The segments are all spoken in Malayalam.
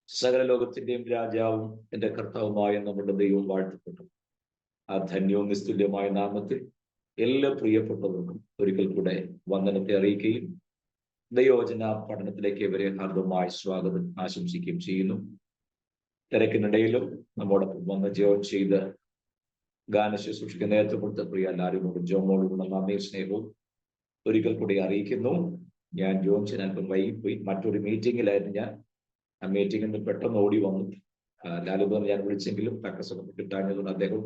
സകല ലോകത്തിന്റെയും രാജാവും എന്റെ കർത്താവുമായ നമ്മുടെ ദൈവം വാഴ്ത്തപ്പെട്ടു. ആ ധന്യവും നിസ്തുല്യമായ നാമത്തിൽ എല്ലാ പ്രിയപ്പെട്ടവർക്കും ഒരിക്കൽ കൂടെ വന്ദനത്തെ അറിയിക്കുകയും ദൈവവചന പഠനത്തിലേക്ക് ഇവരെ ഹാർദവമായി സ്വാഗതം ആശംസിക്കുകയും ചെയ്യുന്നു. തിരക്കിനിടയിലും നമ്മോടൊപ്പം വന്ന് ജോയിൻ ചെയ്ത് ഗാനശുശ്രൂഷയ്ക്ക് നേതൃത്വം കൊടുത്ത പ്രിയ എല്ലാവരോടും ജോമോടും നന്ദിയും സ്നേഹവും ഒരിക്കൽ കൂടി അറിയിക്കുന്നു. ഞാൻ ജോയിൻ ചെയ്യാൻ അല്പം വൈകിപ്പോയി. മറ്റൊരു മീറ്റിംഗിലായിരുന്നു ഞാൻ. ആ മീറ്റിംഗിൽ നിന്ന് പെട്ടെന്ന് ഓടി വന്നു. ലാലുബം ഞാൻ വിളിച്ചെങ്കിലും തക്ക സമയത്ത് കിട്ടാഞ്ഞതുകൊണ്ട് അദ്ദേഹം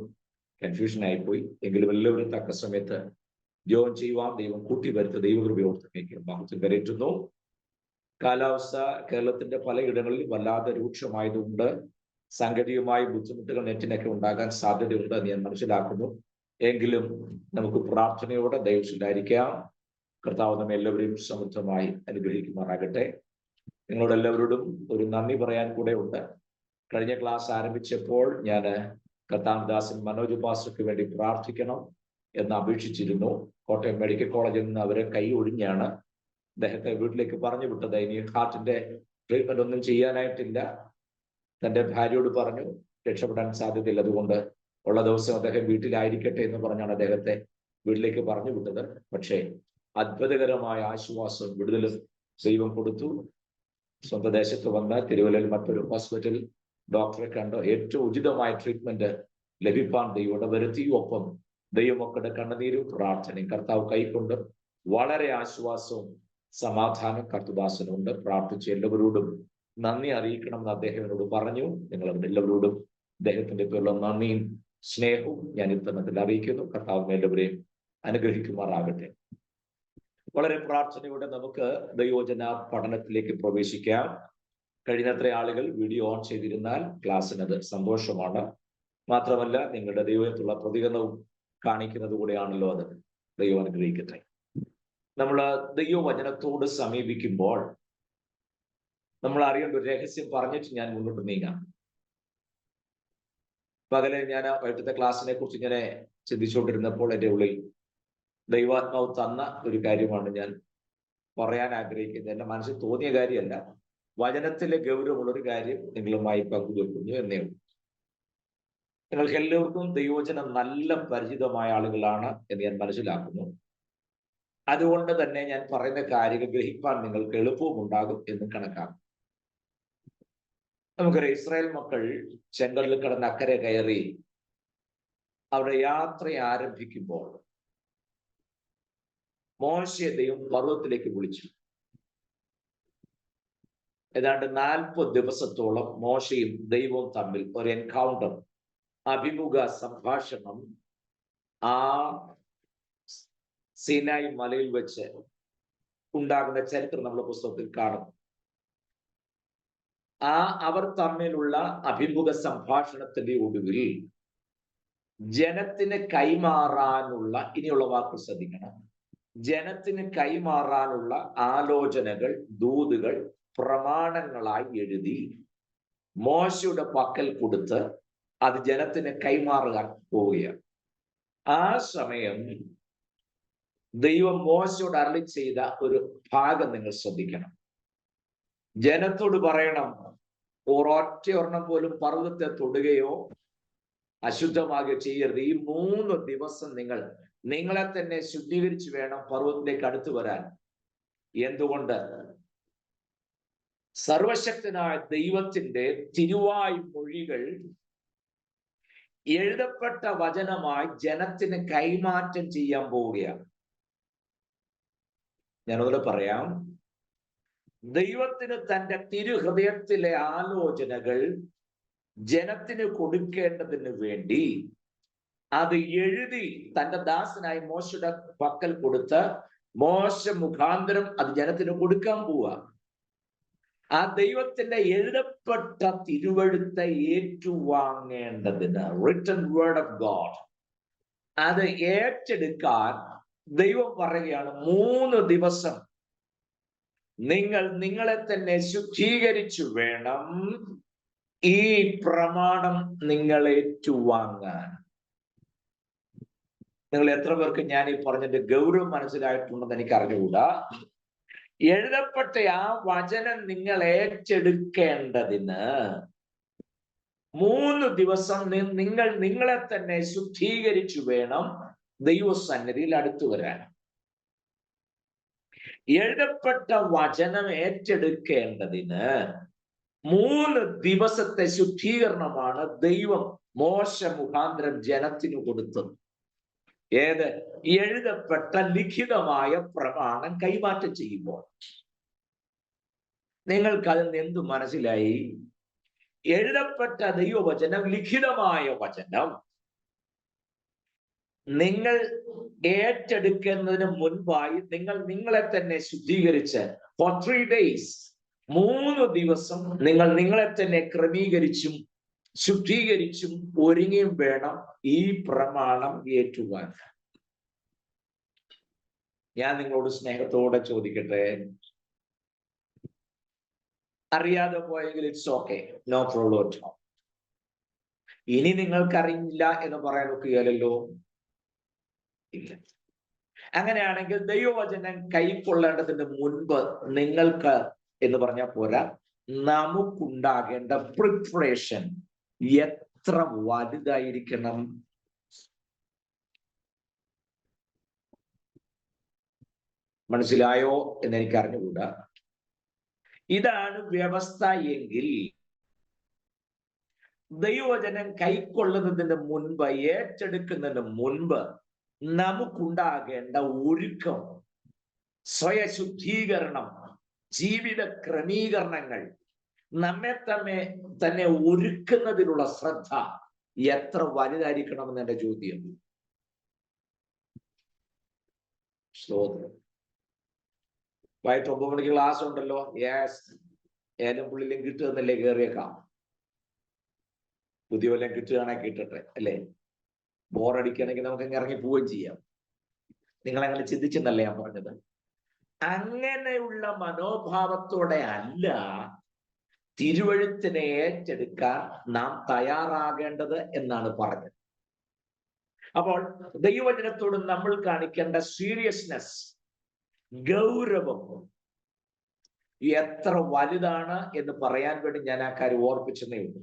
കൺഫ്യൂഷൻ ആയിപ്പോയി. എങ്കിലും എല്ലാവരും തക്ക സമയത്ത് ജോയിൻ ചെയ്യുവാൻ ദൈവം കൂട്ടി വരുത്ത ദൈവകൃപയോർത്തേക്ക് മഹത്വം കരയറ്റുന്നു. കാലാവസ്ഥ കേരളത്തിന്റെ പലയിടങ്ങളിൽ വല്ലാതെ രൂക്ഷമായതുകൊണ്ട് സാങ്കേതികമായ ബുദ്ധിമുട്ടുകൾ നെറ്റിനൊക്കെ ഉണ്ടാകാൻ സാധ്യതയുണ്ട് എന്ന് ഞാൻ മനസ്സിലാക്കുന്നു. എങ്കിലും നമുക്ക് പ്രാർത്ഥനയോടെ ദൈവത്തിലായിരിക്കാം. കർത്താവ് നമ്മെ എല്ലാവരെയും സമൃദ്ധമായി അനുഗ്രഹിക്കുമാറാകട്ടെ. നിങ്ങളോട് എല്ലാവരോടും ഒരു നന്ദി പറയാൻ കൂടെ ഉണ്ട്. കഴിഞ്ഞ ക്ലാസ് ആരംഭിച്ചപ്പോൾ ഞാൻ കർത്താവദാസൻ മനോജ് പാസ്റ്റർക്ക് വേണ്ടി പ്രാർത്ഥിക്കണം എന്ന് അപേക്ഷിച്ചിരുന്നു. കോട്ടയം മെഡിക്കൽ കോളേജിൽ നിന്ന് അവരെ കൈ ഒഴിഞ്ഞാണ് അദ്ദേഹത്തെ വീട്ടിലേക്ക് പറഞ്ഞു വിട്ടത്. ഇനി ഹാർട്ടിന്റെ ട്രീറ്റ്മെന്റ് ഒന്നും ചെയ്യാനായിട്ടില്ല. തന്റെ ഭാര്യയോട് പറഞ്ഞു രക്ഷപ്പെടാൻ സാധ്യതയില്ല, അതുകൊണ്ട് ഉള്ള ദിവസം അദ്ദേഹം വീട്ടിലായിരിക്കട്ടെ എന്ന് പറഞ്ഞാണ് അദ്ദേഹത്തെ വീട്ടിലേക്ക് പറഞ്ഞു വിട്ടത്. പക്ഷേ അത്ഭുതകരമായ ആശ്വാസവും വിടുതലും ദൈവം കൊടുത്തു. സ്വന്തം ദേശത്ത് വന്ന് തിരുവല്ലയിൽ മറ്റൊരു ഹോസ്പിറ്റൽ ഡോക്ടറെ കണ്ട് ഏറ്റവും ഉചിതമായ ട്രീറ്റ്മെന്റ് ലഭിപ്പാൻ ദൈവം വരുത്തി. ഒപ്പം ദൈവമക്കളുടെ കണ്ണുനീരും പ്രാർത്ഥനയും കർത്താവ് കൈക്കൊണ്ട് വളരെ ആശ്വാസവും സമാധാനം കർത്തുദാസനുണ്ട്. പ്രാർത്ഥിച്ച് എല്ലാവരോടും നന്ദി അറിയിക്കണമെന്ന് അദ്ദേഹം എന്നോട് പറഞ്ഞു. നിങ്ങൾ എല്ലാവരോടും അദ്ദേഹത്തിന്റെ പേരുള്ള നന്ദിയും സ്നേഹവും ഞാൻ ഇത്തരണത്തിൽ അറിയിക്കുന്നു. കർത്താവ് എല്ലാവരെയും അനുഗ്രഹിക്കുമാറാകട്ടെ. വളരെ പ്രാർത്ഥനയോടെ നമുക്ക് ദൈവവചന പഠനത്തിലേക്ക് പ്രവേശിക്കാം. കഴിയുന്നത്ര ആളുകൾ വീഡിയോ ഓൺ ചെയ്തിരുന്നാൽ ക്ലാസ്സിനത് സന്തോഷമാണ്. മാത്രമല്ല നിങ്ങളുടെ ദൈവത്തിലുള്ള പ്രതികരണവും കാണിക്കുന്നത് കൂടെയാണല്ലോ അത്. ദൈവം അനുഗ്രഹിക്കട്ടെ. നമ്മൾ ദൈവവചനത്തോട് സമീപിക്കുമ്പോൾ നമ്മൾ അറിയേണ്ട ഒരു രഹസ്യം പറഞ്ഞിട്ട് ഞാൻ മുന്നോട്ട് നീങ്ങാം. പകലെ ഞാൻ വൈകിട്ടത്തെ ക്ലാസ്സിനെ കുറിച്ച് ഇങ്ങനെ ചിന്തിച്ചുകൊണ്ടിരുന്നപ്പോൾ എൻ്റെ ഉള്ളിൽ ദൈവാത്മാവ് തന്ന ഒരു കാര്യമാണ് ഞാൻ പറയാൻ ആഗ്രഹിക്കുന്നത്. എൻ്റെ മനസ്സിൽ തോന്നിയ കാര്യമല്ല, വചനത്തിലെ ഗൗരവമുള്ളൊരു കാര്യം നിങ്ങളുമായി പങ്കുവെക്കുന്നു എന്നേ ഉള്ളൂ. നിങ്ങൾക്ക് എല്ലാവർക്കും ദൈവവചനം നല്ല പരിചിതമായ ആളുകളാണ് എന്ന് ഞാൻ മനസ്സിലാക്കുന്നു. അതുകൊണ്ട് തന്നെ ഞാൻ പറയുന്ന കാര്യങ്ങൾ ഗ്രഹിപ്പാൻ നിങ്ങൾക്ക് എളുപ്പവും ഉണ്ടാകും എന്നും കണക്കാക്കും. നമുക്കറിയാം, ഇസ്രായേൽ മക്കൾ ചെങ്കടലിൽ കടന്ന് അക്കരെ കയറി അവരുടെ യാത്ര ആരംഭിക്കുമ്പോൾ മോശയെ ദൈവം പർവ്വതത്തിലേക്ക് വിളിച്ചു. ഏതാണ്ട് 40 ദിവസത്തോളം മോശയും ദൈവവും തമ്മിൽ ഒരു എൻകൗണ്ടർ, അഭിമുഖ സംഭാഷണം ആ സീനായി മലയിൽ വെച്ച് ഉണ്ടാകുന്ന ചരിത്രം നമ്മുടെ പുസ്തകത്തിൽ കാണുന്നു. അവർ തമ്മിലുള്ള അഭിമുഖ സംഭാഷണത്തിന്റെ ഒടുവിൽ ജനത്തിന് കൈമാറാനുള്ള, ഇനിയുള്ള വാക്ക് ശ്രദ്ധിക്കണം, ജനത്തിന് കൈമാറാനുള്ള ആലോചനകൾ, ദൂതുകൾ പ്രമാണങ്ങളായി എഴുതി മോശയുടെ പക്കൽ കൊടുത്ത് അത് ജനത്തിന് കൈമാറാൻ പോവുകയാണ്. ആ സമയം ദൈവം മോശയോട് അരുളി ചെയ്ത ഒരു ഭാഗം നിങ്ങൾ ശ്രദ്ധിക്കണം. ജനത്തോട് പറയണം, ഒരൊറ്റ ഒരെണ്ണം പോലും പർവ്വതത്തെ തൊടുകയോ അശുദ്ധമാകുകയോ ചെയ്യരുത്. ഈ 3 ദിവസം നിങ്ങളെ തന്നെ ശുദ്ധീകരിച്ചു വേണം പർവ്വതത്തിലേക്ക് അടുത്തു വരാൻ. എന്തുകൊണ്ട്? സർവശക്തനായ ദൈവത്തിന്റെ തിരുവായ് മൊഴികൾ എഴുതപ്പെട്ട വചനമായി ജനത്തിന് കൈമാറ്റം ചെയ്യാൻ പോവുകയാണ്. ഞാനതുപോലെ പറയാം, ദൈവത്തിന് തന്റെ തിരുഹൃദയത്തിലെ ആലോചനകൾ ജനത്തിന് കൊടുക്കേണ്ടതിന് വേണ്ടി അത് എഴുതി തന്റെ ദാസനായ മോശയുടെ പക്കൽ കൊടുത്ത് മോശ മുഖാന്തരം അത് ജനത്തിന് കൊടുക്കാൻ പോവുക. ആ ദൈവത്തിന്റെ എഴുതപ്പെട്ട തിരുവെഴുത്തെ ഏറ്റുവാങ്ങേണ്ടതിന്, റിട്ടൺ വേർഡ് ഓഫ് ഗോഡ്, അത് ഏറ്റെടുക്കാൻ ദൈവം പറയുകയാണ്, 3 ദിവസം നിങ്ങളെ തന്നെ ശുദ്ധീകരിച്ചു വേണം ഈ പ്രമാണം നിങ്ങൾ ഏറ്റുവാങ്ങാൻ. നിങ്ങൾ എത്ര പേർക്ക് ഞാൻ ഈ പറഞ്ഞതിന്റെ ഗൗരവം മനസ്സിലായിട്ടുണ്ടെന്ന് എനിക്ക് അറിഞ്ഞുകൂടാ. എഴുതപ്പെട്ട ആ വചനം നിങ്ങൾ ഏറ്റെടുക്കേണ്ടതിന് 3 ദിവസം നിങ്ങൾ നിങ്ങളെ തന്നെ ശുദ്ധീകരിച്ചു വേണം ദൈവസന്നിധിയിൽ അടുത്തു വരാൻ. എഴുതപ്പെട്ട വചനം ഏറ്റെടുക്കേണ്ടതിന് 3 ദിവസത്തെ ശുദ്ധീകരണമാണ് ദൈവം മോശ മുഖാന്തരം ജനത്തിന് കൊടുത്തത്. ഏത്? എഴുതപ്പെട്ട ലിഖിതമായ പ്രമാണം കൈമാറ്റം ചെയ്യുമ്പോൾ. നിങ്ങൾക്ക് അതിൽ നിന്ന് എന്തു മനസ്സിലായി? എഴുതപ്പെട്ട ദൈവവചനം, ലിഖിതമായ വചനം നിങ്ങൾ ഏറ്റെടുക്കുന്നതിന് മുൻപായി നിങ്ങൾ നിങ്ങളെ തന്നെ ശുദ്ധീകരിച്ച് for 3 days 3 ദിവസം നിങ്ങൾ നിങ്ങളെ തന്നെ ക്രമീകരിച്ചും ശുദ്ധീകരിച്ചും ഒരുങ്ങിയും വേണം ഈ പ്രമാണം ഏറ്റുവാൻ. ഞാൻ നിങ്ങളോട് സ്നേഹത്തോടെ ചോദിക്കട്ടെ, അറിയാതെ പോയെങ്കിൽ ഇറ്റ്സ് ഓക്കെ, നോ പ്രോബ്ലം. ഇനി നിങ്ങൾക്കറിയില്ല എന്ന് പറയാൻ ഒക്കുകയല്ലോ. ഇല്ല. അങ്ങനെയാണെങ്കിൽ ദൈവവചനം കൈക്കൊള്ളേണ്ടതിന് മുൻപ് നിങ്ങൾക്ക് എന്ന് പറഞ്ഞാൽ പോരാ, നമുക്കുണ്ടാകേണ്ട പ്രിപ്പറേഷൻ എത്ര വലുതായിരിക്കണം. മനസ്സിലായോ എന്ന് എനിക്ക് അറിഞ്ഞുകൂടാ. ഇതാണ് വ്യവസ്ഥ എങ്കിൽ ദൈവവചനം കൈക്കൊള്ളുന്നതിന് മുൻപ്, ഏറ്റെടുക്കുന്നതിന് മുൻപ് നമുക്കുണ്ടാകേണ്ട ഒരുക്കം, സ്വയശുദ്ധീകരണം, ജീവിത ക്രമീകരണങ്ങൾ, നമ്മെ തന്നെ ഒരുക്കുന്നതിനുള്ള ശ്രദ്ധ എത്ര വലുതായിരിക്കണമെന്ന് എന്റെ ചോദ്യം. വൈകിട്ട് 9 മണിക്ക് ക്ലാസ് ഉണ്ടല്ലോ. യെസ്, ഏലും പുള്ളിലും കിട്ടുമെന്നല്ലേ കയറിയേക്കാം. പുതിയ വല്ലതും കിട്ടുകയാണെങ്കിൽ കിട്ടട്ടെ, അല്ലേ? ബോറടിക്കുകയാണെങ്കിൽ നമുക്ക് ഇറങ്ങി പോവുകയും ചെയ്യാം. നിങ്ങളങ്ങനെ ചിന്തിച്ചെന്നല്ലേ ഞാൻ പറഞ്ഞത്. അങ്ങനെയുള്ള മനോഭാവത്തോടെ അല്ല തിരുവഴുത്തിനെ ഏറ്റെടുക്കാൻ നാം തയ്യാറാകേണ്ടത് എന്നാണ് പറഞ്ഞത്. അപ്പോൾ ദൈവവചനത്തോട് നമ്മൾ കാണിക്കേണ്ട സീരിയസ്നെസ്, ഗൗരവം എത്ര വലുതാണ് എന്ന് പറയാൻ വേണ്ടി ഞാൻ ആ കാര്യം ഓർപ്പിച്ചെന്നേ ഉള്ളൂ.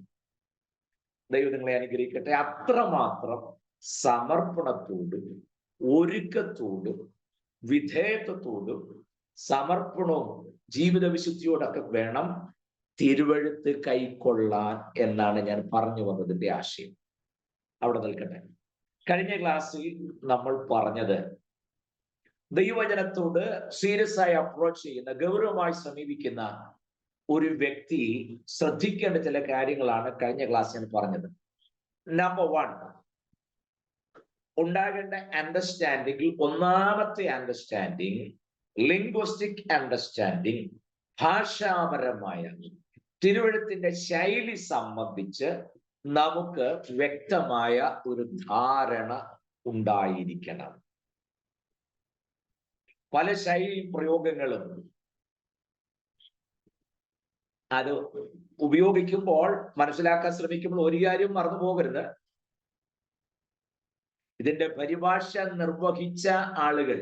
ദൈവം നിങ്ങളെ അനുഗ്രഹിക്കട്ടെ. അത്രമാത്രം സമർപ്പണത്തോടും ഒരുക്കത്തോടും വിധേയത്വത്തോടും സമർപ്പണവും ജീവിത വിശുദ്ധിയോടൊക്കെ വേണം തിരുവഴുത്ത് കൈക്കൊള്ളാൻ എന്നാണ് ഞാൻ പറഞ്ഞു വന്നതിന്റെ ആശയം. അവിടെ നിൽക്കട്ടെ. കഴിഞ്ഞ ക്ലാസ്സിൽ നമ്മൾ പറഞ്ഞത് ദൈവവചനത്തോട് സീരിയസ് ആയി അപ്രോച്ച് ചെയ്യുന്ന, ഗൗരവമായി സമീപിക്കുന്ന ഒരു വ്യക്തി ശ്രദ്ധിക്കേണ്ട ചില കാര്യങ്ങളാണ് കഴിഞ്ഞ ക്ലാസ്സിൽ പറഞ്ഞത്. നമ്പർ 1, ഉണ്ടാകേണ്ട അണ്ടർസ്റ്റാൻഡിംഗിൽ ഒന്നാമത്തെ അണ്ടർസ്റ്റാൻഡിങ് ലിംഗ്വിസ്റ്റിക് അണ്ടർസ്റ്റാൻഡിങ്, ഭാഷാപരമായ തിരുവഴുത്തിന്റെ ശൈലി സംബന്ധിച്ച് നമുക്ക് വ്യക്തമായ ഒരു ധാരണ ഉണ്ടായിരിക്കണം. പല ശൈലി പ്രയോഗങ്ങളും അത് ഉപയോഗിക്കുമ്പോൾ മനസ്സിലാക്കാൻ ശ്രമിക്കുമ്പോൾ ഒരു കാര്യം മറന്നു പോകരുത്. ഇതിന്റെ പരിഭാഷ നിർവഹിച്ച ആളുകൾ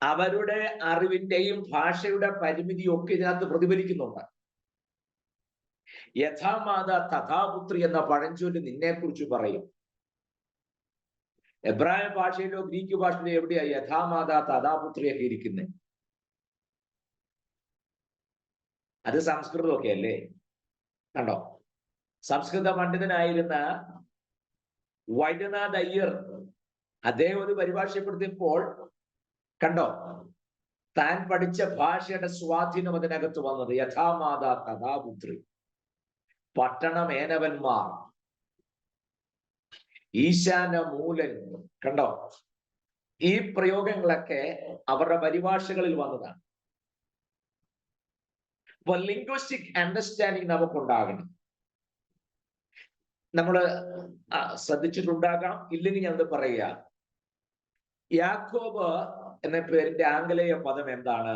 അവരുടെ അറിവിന്റെയും ഭാഷയുടെ പരിമിതിയും ഒക്കെ ഇതിനകത്ത് പ്രതിഫലിക്കുന്നുണ്ട്. യഥാമാത തഥാപുത്രി എന്ന പഴഞ്ചൊല്ല് നിന്നെ കുറിച്ച് പറയും. എബ്രായ ഭാഷയിലോ ഗ്രീക്ക് ഭാഷയിലോ എവിടെയാ യഥാമാത തഥാപുത്രിയൊക്കെ ഇരിക്കുന്നത്? അത് സംസ്കൃതമൊക്കെ അല്ലേ? കണ്ടോ? സംസ്കൃത പണ്ഡിതനായിരുന്ന വൈദ്യനാഥ് അയ്യർ അദ്ദേഹം ഒരു പരിഭാഷപ്പെടുത്തിയപ്പോൾ കണ്ടോ, താൻ പഠിച്ച ഭാഷയുടെ സ്വാധീനം അതിനകത്ത് വന്നത്. യഥാമാത തഥാപുത്രി, പട്ടണമേനവന്മാർ, ഈശാന മൂലൻ, കണ്ടോ? ഈ പ്രയോഗങ്ങളൊക്കെ അവരുടെ പരിഭാഷകളിൽ വന്നതാണ്. അപ്പൊ ലിംഗ്വിസ്റ്റിക് അണ്ടർസ്റ്റാൻഡിങ് നമുക്കുണ്ടാകണം. നമ്മൾ ശ്രദ്ധിച്ചിട്ടുണ്ടാകാം, ഇല്ലെങ്കിൽ ഞാൻ പറയുക. യാക്കോബ് എന്ന പേരിന്റെ ആംഗലേയ പദം എന്താണ്?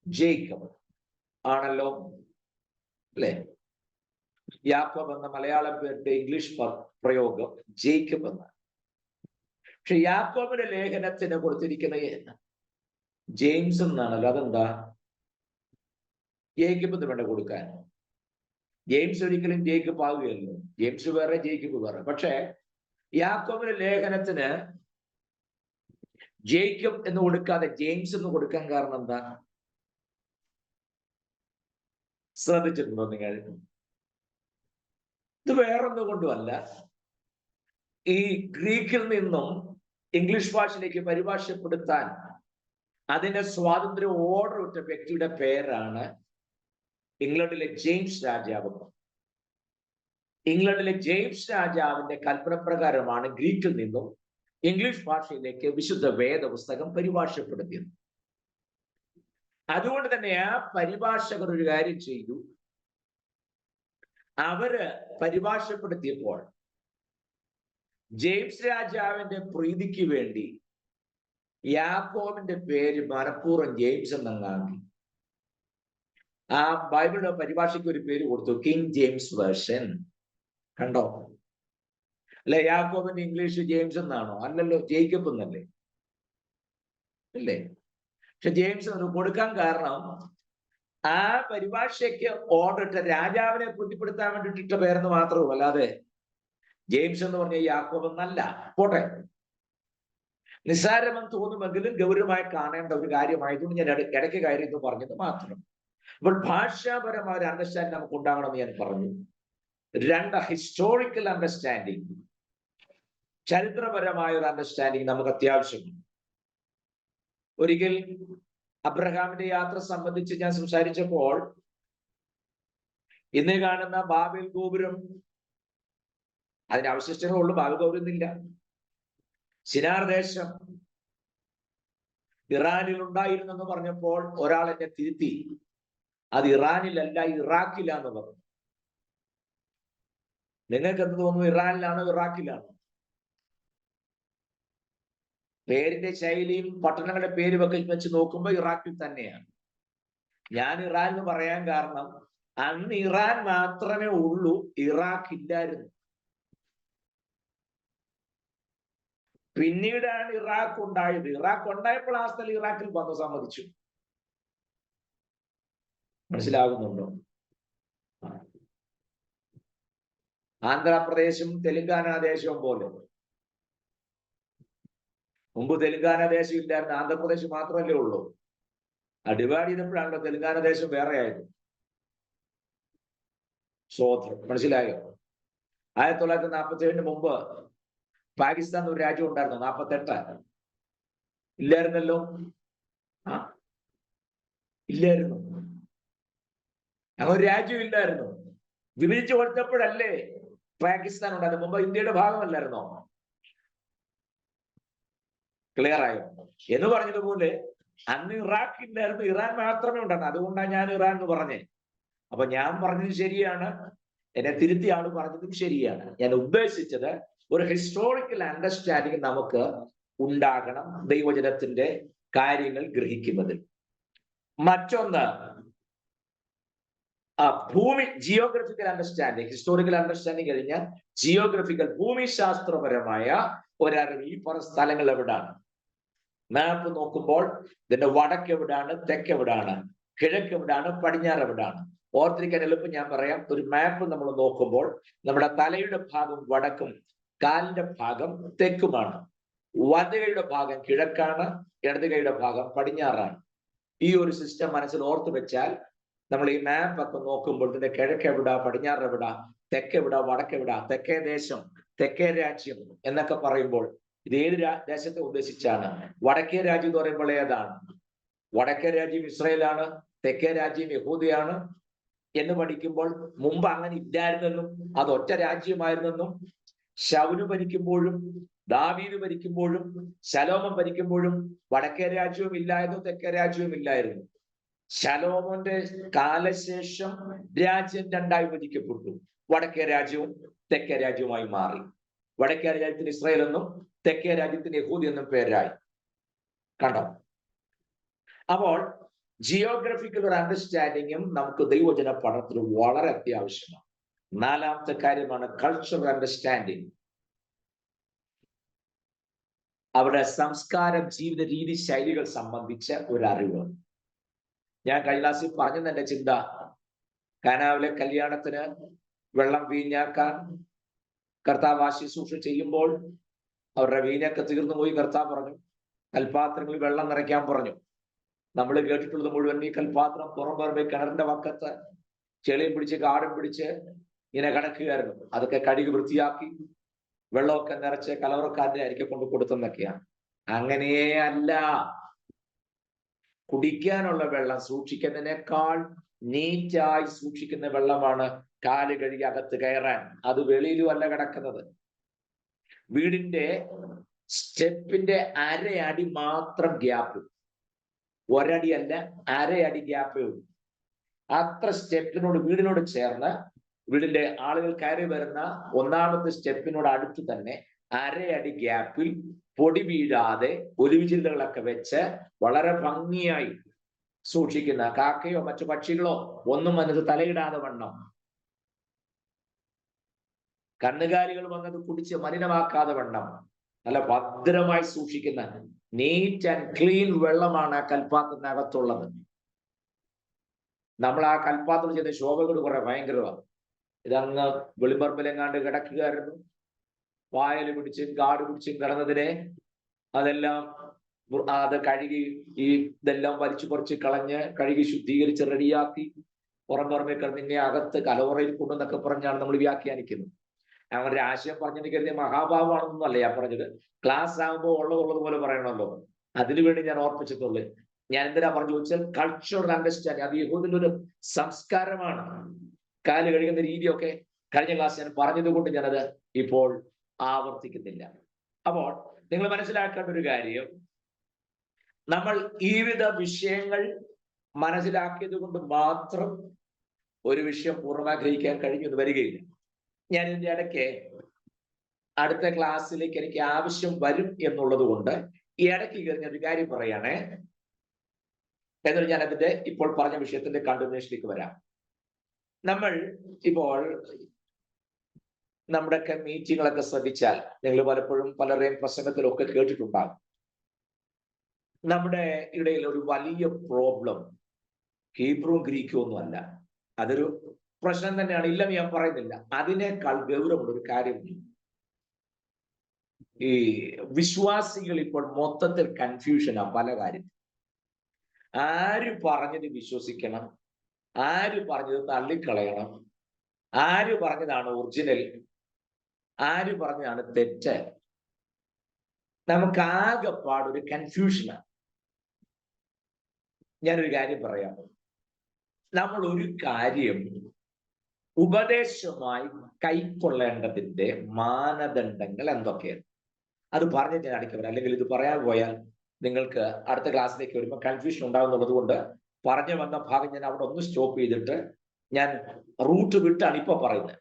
ജേക്കബ് ആണല്ലോ, അല്ലെ? യാക്കോബ് എന്ന മലയാളം പേരിന്റെ ഇംഗ്ലീഷ് പ്രയോഗം ജേക്കബ് എന്നാണ്. പക്ഷെ യാക്കോബിന്റെ ലേഖനത്തിന് കൊടുത്തിരിക്കുന്ന ജെയിംസ് എന്നാണല്ലോ. അതെന്താ? ജേക്കബ് എന്ന് വേണ്ട കൊടുക്കാൻ. ജെയിംസ് ഒരിക്കലും ജേക്കബ് ആവുകയല്ലോ. ജെയിംസ് വേറെ, ജേക്കബ് വേറെ. പക്ഷെ യാക്കോബിന്റെ ലേഖനത്തിന് ജേക്കബ് എന്ന് കൊടുക്കാതെ ജെയിംസ് എന്ന് കൊടുക്കാൻ കാരണം എന്താ? ശ്രദ്ധിച്ചിട്ടുണ്ടോ നിങ്ങൾ? ഇത് വേറൊന്നും കൊണ്ടുമല്ല. ഈ ഗ്രീക്കിൽ നിന്നും ഇംഗ്ലീഷ് ഭാഷയിലേക്ക് പരിഭാഷപ്പെടുത്താൻ അതിന്റെ സ്വാതന്ത്ര്യം ഓർഡർ ഇട്ട വ്യക്തിയുടെ പേരാണ് ഇംഗ്ലണ്ടിലെ ജെയിംസ് രാജാവ്. ഇംഗ്ലണ്ടിലെ ജെയിംസ് രാജാവിന്റെ കൽപ്പനപ്രകാരമാണ് ഗ്രീക്കിൽ നിന്നും ഇംഗ്ലീഷ് ഭാഷയിലേക്ക് വിശുദ്ധ വേദപുസ്തകം പരിഭാഷപ്പെടുത്തിയത്. അതുകൊണ്ട് തന്നെ ആ പരിഭാഷകർ ഒരു കാര്യം ചെയ്തു. അവര് പരിഭാഷപ്പെടുത്തിയപ്പോൾ ജെയിംസ് രാജാവിന്റെ പ്രീതിക്ക് വേണ്ടി യാക്കോബിന്റെ പേര് മനഃപൂർവ്വം ജെയിംസ് എന്നങ്ങാക്കി. ആ ബൈബിളിന്റെ പരിഭാഷയ്ക്ക് ഒരു പേര് കൊടുത്തു, കിങ് ജെയിംസ് വേർഷൻ. കണ്ടോ? അല്ലെ, യാക്കോബിന്റെ ഇംഗ്ലീഷ് ജെയിംസ് എന്നാണോ? അല്ലല്ലോ, ജേക്കബ് എന്നല്ലേ, അല്ലേ? പക്ഷെ ജെയിംസ് എന്ന് കൊടുക്കാൻ കാരണം ആ പരിഭാഷയ്ക്ക് ഓർഡർ ഇട്ട രാജാവിനെ ബുദ്ധിപ്പെടുത്താൻ വേണ്ടിയിട്ട പേരെന്ന് മാത്രവും, അല്ലാതെ ജെയിംസ് എന്ന് പറഞ്ഞ യാക്കോബ് എന്നല്ല. പോട്ടെ, നിസ്സാരമെന്ന് തോന്നുമെങ്കിലും ഗൗരവമായി കാണേണ്ട ഒരു കാര്യമായതുകൊണ്ട് ഞാൻ ഇടയ്ക്ക് കാര്യം എന്ന് പറഞ്ഞത് മാത്രം. അപ്പോൾ ഭാഷാപരമായ ഒരു അണ്ടർസ്റ്റാൻഡിങ് നമുക്ക് ഉണ്ടാകണമെന്ന് ഞാൻ പറഞ്ഞു. രണ്ട്, ഹിസ്റ്റോറിക്കൽ അണ്ടർസ്റ്റാൻഡിങ്, ചരിത്രപരമായ ഒരു അണ്ടർസ്റ്റാൻഡിങ് നമുക്ക് അത്യാവശ്യമാണ്. ഒരിക്കൽ അബ്രഹാമിന്റെ യാത്ര സംബന്ധിച്ച് ഞാൻ സംസാരിച്ചപ്പോൾ ഇന്ന് കാണുന്ന ബാബേൽ ഗോപുരം, അതിന് അവശിഷ്ടങ്ങളുള്ളൂ, ബാബേൽ ഗോപുരം ഇല്ല. സിനാർ ദേശം ഇറാനിൽ ഉണ്ടായിരുന്നെന്ന് പറഞ്ഞപ്പോൾ ഒരാൾ എന്നെ തിരുത്തി. അത് ഇറാനിലല്ല, ഇറാഖിലാന്ന് പറഞ്ഞു. നിങ്ങൾക്ക് എന്ത് തോന്നുന്നു? ഇറാനിലാണോ ഇറാഖിലാണോ? പേരിന്റെ ശൈലിയും പട്ടണങ്ങളുടെ പേരും ഒക്കെ വെച്ച് നോക്കുമ്പോൾ ഇറാഖിൽ തന്നെയാണ്. ഞാൻ ഇറാൻ എന്ന് പറയാൻ കാരണം അന്ന് ഇറാൻ മാത്രമേ ഉള്ളൂ, ഇറാഖ് ഇല്ലായിരുന്നു. പിന്നീടാണ് ഇറാഖ് ഉണ്ടായത്. ഇറാഖ് ഉണ്ടായപ്പോൾ ആ സ്ഥലം ഇറാഖിൽ വന്നു സമ്മതിച്ചു. മനസ്സിലാകുന്നുണ്ടോ? ആന്ധ്രാപ്രദേശും തെലുങ്കാന ദേശവും പോലെ. മുമ്പ് തെലുങ്കാന ദേശം ഇല്ലായിരുന്നു, ആന്ധ്രാപ്രദേശ് മാത്രമല്ലേ ഉള്ളൂ. ഡിവൈഡ് ചെയ്തപ്പോഴാണല്ലോ തെലുങ്കാന ദേശം വേറെ ആയത്. സ്വോത്രം. മനസ്സിലായോ? 1947 മുമ്പ് പാകിസ്ഥാൻ ഒരു രാജ്യം ഉണ്ടായിരുന്നു. 48 ഇല്ലായിരുന്നല്ലോ. ഇല്ലായിരുന്നു, അങ്ങനെ ഒരു രാജ്യം ഇല്ലായിരുന്നു. വിഭജിച്ചു കൊടുത്തപ്പോഴല്ലേ പാകിസ്ഥാൻ ഉണ്ടായിരുന്നു. മുമ്പ് ഇന്ത്യയുടെ ഭാഗമല്ലായിരുന്നോ? ക്ലിയർ ആയോ? എന്ന് പറഞ്ഞതുപോലെ അന്ന് ഇറാഖ് ഇല്ലായിരുന്നു, ഇറാൻ മാത്രമേ ഉണ്ടായിരുന്നു. അതുകൊണ്ടാണ് ഞാൻ ഇറാൻ എന്ന് പറഞ്ഞേ. അപ്പൊ ഞാൻ പറഞ്ഞത് ശരിയാണ്, എന്നെ തിരുത്തിയ ആള് പറഞ്ഞതും ശരിയാണ്. ഞാൻ ഉദ്ദേശിച്ചത് ഒരു ഹിസ്റ്റോറിക്കൽ അണ്ടർസ്റ്റാൻഡിങ് നമുക്ക് ഉണ്ടാകണം ദൈവജനത്തിന്റെ കാര്യങ്ങൾ ഗ്രഹിക്കുന്നതിൽ. മറ്റൊന്ന്, ജിയോഗ്രഫിക്കൽ അണ്ടർസ്റ്റാൻഡിങ്. ഹിസ്റ്റോറിക്കൽ അണ്ടർസ്റ്റാൻഡിങ് കഴിഞ്ഞാൽ ജിയോഗ്രഫിക്കൽ, ഭൂമിശാസ്ത്രപരമായ ഒരറിവ്. ഈ പറഞ്ഞ സ്ഥലങ്ങൾ എവിടാണ്? മാപ്പ് നോക്കുമ്പോൾ ഇതിന്റെ വടക്ക് എവിടാണ്, തെക്ക് എവിടാണ്, കിഴക്ക് എവിടാണ്, പടിഞ്ഞാറ് എവിടാണ്? ഓർത്തിരിക്കാൻ എളുപ്പം ഞാൻ പറയാം. ഒരു മാപ്പ് നമ്മൾ നോക്കുമ്പോൾ നമ്മുടെ തലയുടെ ഭാഗം വടക്കും കാലിന്റെ ഭാഗം തെക്കുമാണ്. വലതുകൈയുടെ ഭാഗം കിഴക്കാണ്, ഇടതുകൈയുടെ ഭാഗം പടിഞ്ഞാറാണ്. ഈ ഒരു സിസ്റ്റം മനസ്സിൽ ഓർത്തു വെച്ചാൽ നമ്മൾ ഈ മാപ്പ് ഒക്കെ നോക്കുമ്പോൾ ഇതിന്റെ കിഴക്ക് എവിടാ, പടിഞ്ഞാറ് എവിടാ, തെക്ക് എവിടാ, വടക്ക് എവിടാ, തെക്കേ ദേശം, തെക്കേ രാജ്യം എന്നൊക്കെ പറയുമ്പോൾ ഇത് ഏത് ദേശത്തെ ഉദ്ദേശിച്ചാണ്? വടക്കേ രാജ്യം എന്ന് പറയുമ്പോൾ ഏതാണ്? വടക്കേ രാജ്യം ഇസ്രായേലാണ്, തെക്കേ രാജ്യം യഹൂദയാണ് എന്ന് പഠിക്കുമ്പോൾ മുമ്പ് അങ്ങനെ ഇല്ലായിരുന്നെന്നും അത് ഒറ്റ രാജ്യമായിരുന്നെന്നും ശൗല് ഭരിക്കുമ്പോഴും ദാവീദ് ഭരിക്കുമ്പോഴും ശലോമോൻ ഭരിക്കുമ്പോഴും വടക്കേ രാജ്യവും ഇല്ലായിരുന്നു, തെക്കേ രാജ്യവും ഇല്ലായിരുന്നു. ശലോമോന്റെ കാലശേഷം രാജ്യം രണ്ടായി വിഭജിക്കപ്പെട്ടു. വടക്കേ രാജ്യവും തെക്കേ രാജ്യവുമായി മാറി. വടക്കേ രാജ്യത്തിന് ഇസ്രായേൽ എന്നും തെക്കേ രാജ്യത്തിന് യഹൂദി എന്നും പേരായി. കണ്ടോ? അപ്പോൾ ജിയോഗ്രഫിക്കൽ ഒരു അണ്ടർസ്റ്റാൻഡിങ്ങും നമുക്ക് ദൈവജന പഠനത്തിൽ വളരെ അത്യാവശ്യമാണ്. നാലാമത്തെ കാര്യമാണ് കൾച്ചറൽ അണ്ടർസ്റ്റാൻഡിങ്. അവരുടെ സംസ്കാരം, ജീവിത രീതി, ശൈലികൾ സംബന്ധിച്ച ഒരു അറിവ്. ഞാൻ കഴിഞ്ഞ ക്ലാസ്സിൽ പറഞ്ഞെന്നെ ചിന്ത, കാനാവിലെ കല്യാണത്തിന് വെള്ളം വീഞ്ഞാക്കാൻ കർത്താവ് ശുശ്രൂഷ ചെയ്യുമ്പോൾ അവരുടെ വീഞ്ഞൊക്കെ തീർന്നു പോയി. കർത്താവ് പറഞ്ഞു കൽപാത്രങ്ങളിൽ വെള്ളം നിറയ്ക്കാൻ പറഞ്ഞു. നമ്മൾ കേട്ടിട്ടുള്ളത് മുഴുവൻ ഈ കൽപാത്രം പുറംപറമ്പ് കിണറിന്റെ വക്കത്ത് ചെളിയും പിടിച്ച് കാടും പിടിച്ച് ഇങ്ങനെ കിടക്കുകയായിരുന്നു. അതൊക്കെ കഴുകി വൃത്തിയാക്കി വെള്ളമൊക്കെ നിറച്ച് കലവറക്കാരന്റെ അരികെ കൊണ്ട് കൊടുത്തെന്നൊക്കെയാണ്. അങ്ങനെയേ അല്ല. കുടിക്കാനുള്ള വെള്ളം സൂക്ഷിക്കുന്നതിനേക്കാൾ നീറ്റായി സൂക്ഷിക്കുന്ന വെള്ളമാണ് കാല് കഴുകി അകത്ത് കയറാൻ. അത് വെളിയിലും അല്ല കിടക്കുന്നത്. വീടിന്റെ സ്റ്റെപ്പിന്റെ അരയടി മാത്രം ഗ്യാപ്പ്, ഒരടിയല്ല, അരയടി ഗ്യാപ്പേ ഉള്ളൂ. അത്ര സ്റ്റെപ്പിനോട്, വീടിനോട് ചേർന്ന് വീടിന്റെ ആളുകൾ കയറി വരുന്ന ഒന്നാമത്തെ സ്റ്റെപ്പിനോട് അടുത്ത് തന്നെ അരയടി ഗ്യാപ്പിൽ പൊടി വീഴാതെ ഒലിവുചില്ലകളൊക്കെ വെച്ച് വളരെ ഭംഗിയായി സൂക്ഷിക്കുന്ന, കാക്കയോ മറ്റു പക്ഷികളോ ഒന്നും വന്നത് തലയിടാതെ വണ്ണം, കന്നുകാലികൾ വന്നത് കുടിച്ച് മലിനമാക്കാതെ വണ്ണം നല്ല ഭദ്രമായി സൂക്ഷിക്കുന്ന നീറ്റ് ആൻഡ് ക്ലീൻ വെള്ളമാണ് ആ കൽപ്പാത്രത്തിനകത്തുള്ളത്. നമ്മൾ ആ കൽപ്പാത്രം ചെയ്ത ശോഭകൾ കുറെ ഭയങ്കരമാണ്. ഇതങ്ങ് വെളിമ്പറമ്പിലെങ്ങാണ്ട് കിടക്കുകയായിരുന്നു. പായൽ പിടിച്ചും കാട് പിടിച്ചും കിടന്നതിനെ അതെല്ലാം അത് കഴുകി ഇതെല്ലാം വലിച്ചു പറിച്ച് കളഞ്ഞ് കഴുകി ശുദ്ധീകരിച്ച് റെഡിയാക്കി പുറംപുറമേ കിടന്നിന്നെ അകത്ത് കലവറയിൽ കൊണ്ടെന്നൊക്കെ പറഞ്ഞാണ് നമ്മൾ വ്യാഖ്യാനിക്കുന്നത്. അങ്ങനെ ഒരു ആശയം പറഞ്ഞെന്ന് കരുതിയ മഹാഭാവമാണെന്നൊന്നും അല്ല ഞാൻ പറഞ്ഞത്. ക്ലാസ് ആകുമ്പോൾ ഉള്ളത് പോലെ പറയണമല്ലോ. അതിനുവേണ്ടി ഞാൻ ഓർപ്പിച്ചിട്ടുള്ളൂ. ഞാൻ എന്തിനാ പറഞ്ഞു ചോദിച്ചാൽ കൾച്ചറൽ അണ്ടർസ്റ്റാൻഡിങ്, അത് യഹൂദിന്റെ ഒരു സംസ്കാരമാണ്. കാല് കഴുകുന്ന രീതിയൊക്കെ കഴിഞ്ഞ ക്ലാസ് ഞാൻ പറഞ്ഞത് കൊണ്ട് ഞാനത് ഇപ്പോൾ ആവർത്തിക്കുന്നില്ല. അപ്പോൾ നിങ്ങൾ മനസ്സിലാക്കേണ്ട ഒരു കാര്യം, നമ്മൾ ഈ വിധ വിഷയങ്ങൾ മനസ്സിലാക്കിയത് കൊണ്ട് മാത്രം ഒരു വിഷയം പൂർണ്ണമായി ഗ്രഹിക്കാൻ കഴിഞ്ഞെന്ന് വരികയില്ല. ഞാൻ ഇതിന്റെ ഇടയ്ക്ക് അടുത്ത ക്ലാസ്സിലേക്ക് എനിക്ക് ആവശ്യം വരും എന്നുള്ളത് കൊണ്ട് ഈ ഇടയ്ക്ക് കയറി ഒരു കാര്യം പറയണേ. എന്നിട്ട് ഞാൻ അതിന്റെ ഇപ്പോൾ പറഞ്ഞ വിഷയത്തിന്റെ കണ്ടിന്യൂഷനിലേക്ക് വരാം. നമ്മൾ ഇപ്പോൾ നമ്മുടെയൊക്കെ മീറ്റിങ്ങുകളൊക്കെ ശ്രദ്ധിച്ചാൽ നിങ്ങൾ പലപ്പോഴും പലരുടെയും പ്രസംഗത്തിലൊക്കെ കേട്ടിട്ടുണ്ടാകും. നമ്മുടെ ഇടയിൽ ഒരു വലിയ പ്രോബ്ലം ഹീബ്രുവും ഗ്രീക്കും ഒന്നും അല്ല, അതൊരു പ്രശ്നം തന്നെയാണ്, ഇല്ലെന്ന് ഞാൻ പറയുന്നില്ല. അതിനേക്കാൾ ഗൗരവമുള്ള ഒരു കാര്യം, ഈ വിശ്വാസികൾ ഇപ്പോൾ മൊത്തത്തിൽ കൺഫ്യൂഷനാ പല കാര്യത്തിൽ. ആര് പറഞ്ഞത് വിശ്വസിക്കണം, ആര് പറഞ്ഞത് തള്ളിക്കളയണം, ആര് പറഞ്ഞതാണ് ഒറിജിനൽ, ആര് പറഞ്ഞതാണ് തെറ്റ്, നമുക്ക് ആകെപ്പാടൊരു കൺഫ്യൂഷനാണ്. ഞാനൊരു കാര്യം പറയാം. നമ്മൾ ഒരു കാര്യം ഉപദേശമായി കൈക്കൊള്ളേണ്ടതിന്റെ മാനദണ്ഡങ്ങൾ എന്തൊക്കെയാണ് അത് പറഞ്ഞിട്ട് ഞാൻ അടിക്കവരാം. അല്ലെങ്കിൽ ഇത് പറയാൻ പോയാൽ നിങ്ങൾക്ക് അടുത്ത ക്ലാസ്സിലേക്ക് വരുമ്പോൾ കൺഫ്യൂഷൻ ഉണ്ടാകുന്നുള്ളത് കൊണ്ട് പറഞ്ഞു വന്ന ഭാഗം ഞാൻ അവിടെ ഒന്ന് സ്റ്റോപ്പ് ചെയ്തിട്ട് ഞാൻ റൂട്ട് വിട്ടാണ് ഇപ്പൊ പറയുന്നത്.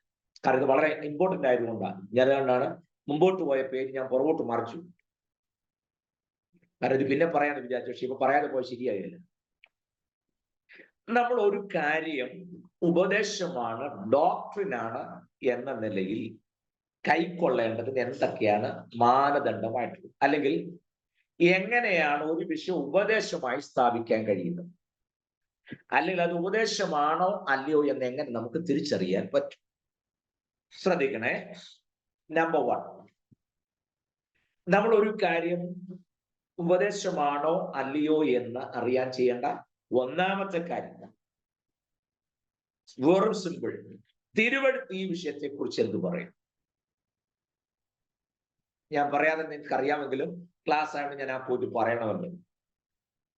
കാരണം ഇത് വളരെ ഇമ്പോർട്ടന്റ് ആയതുകൊണ്ടാണ്. ഞാൻ അതുകൊണ്ടാണ് മുമ്പോട്ട് പോയ പേജ് ഞാൻ പുറകോട്ട് മറിച്ചു. കാരണം ഇത് പിന്നെ പറയാന്ന് വിചാരിച്ചു, പക്ഷെ ഇപ്പൊ പറയാതെ പോയി ശരിയായില്ല. നമ്മൾ ഒരു കാര്യം ഉപദേശമാണ്, ഡോക്ട്രിനാണ് എന്ന നിലയിൽ കൈക്കൊള്ളേണ്ടതിന് എന്തൊക്കെയാണ് മാനദണ്ഡമായിട്ടുള്ളത്, അല്ലെങ്കിൽ എങ്ങനെയാണ് ഒരു വിഷയം ഉപദേശമായി സ്ഥാപിക്കാൻ കഴിയുന്നത്, അല്ലെങ്കിൽ അത് ഉപദേശമാണോ അല്ലയോ എന്ന് എങ്ങനെ നമുക്ക് തിരിച്ചറിയാൻ പറ്റും. ശ്രദ്ധിക്കണേ. നമ്പർ 1, നമ്മൾ ഒരു കാര്യം ഉപദേശമാണോ അല്ലയോ എന്ന് അറിയാൻ ചെയ്യേണ്ട ഒന്നാമത്തെ കാര്യം, വെറും സിമ്പിൾ, തിരുവെഴുത്ത് ഈ വിഷയത്തെ കുറിച്ച് എന്ത് പറയും. ഞാൻ പറയാതെ നിങ്ങൾക്ക് അറിയാമെങ്കിലും ക്ലാസ് ആയതുകൊണ്ട് ഞാൻ ആ പോയിട്ട് പറയണമെന്ന്.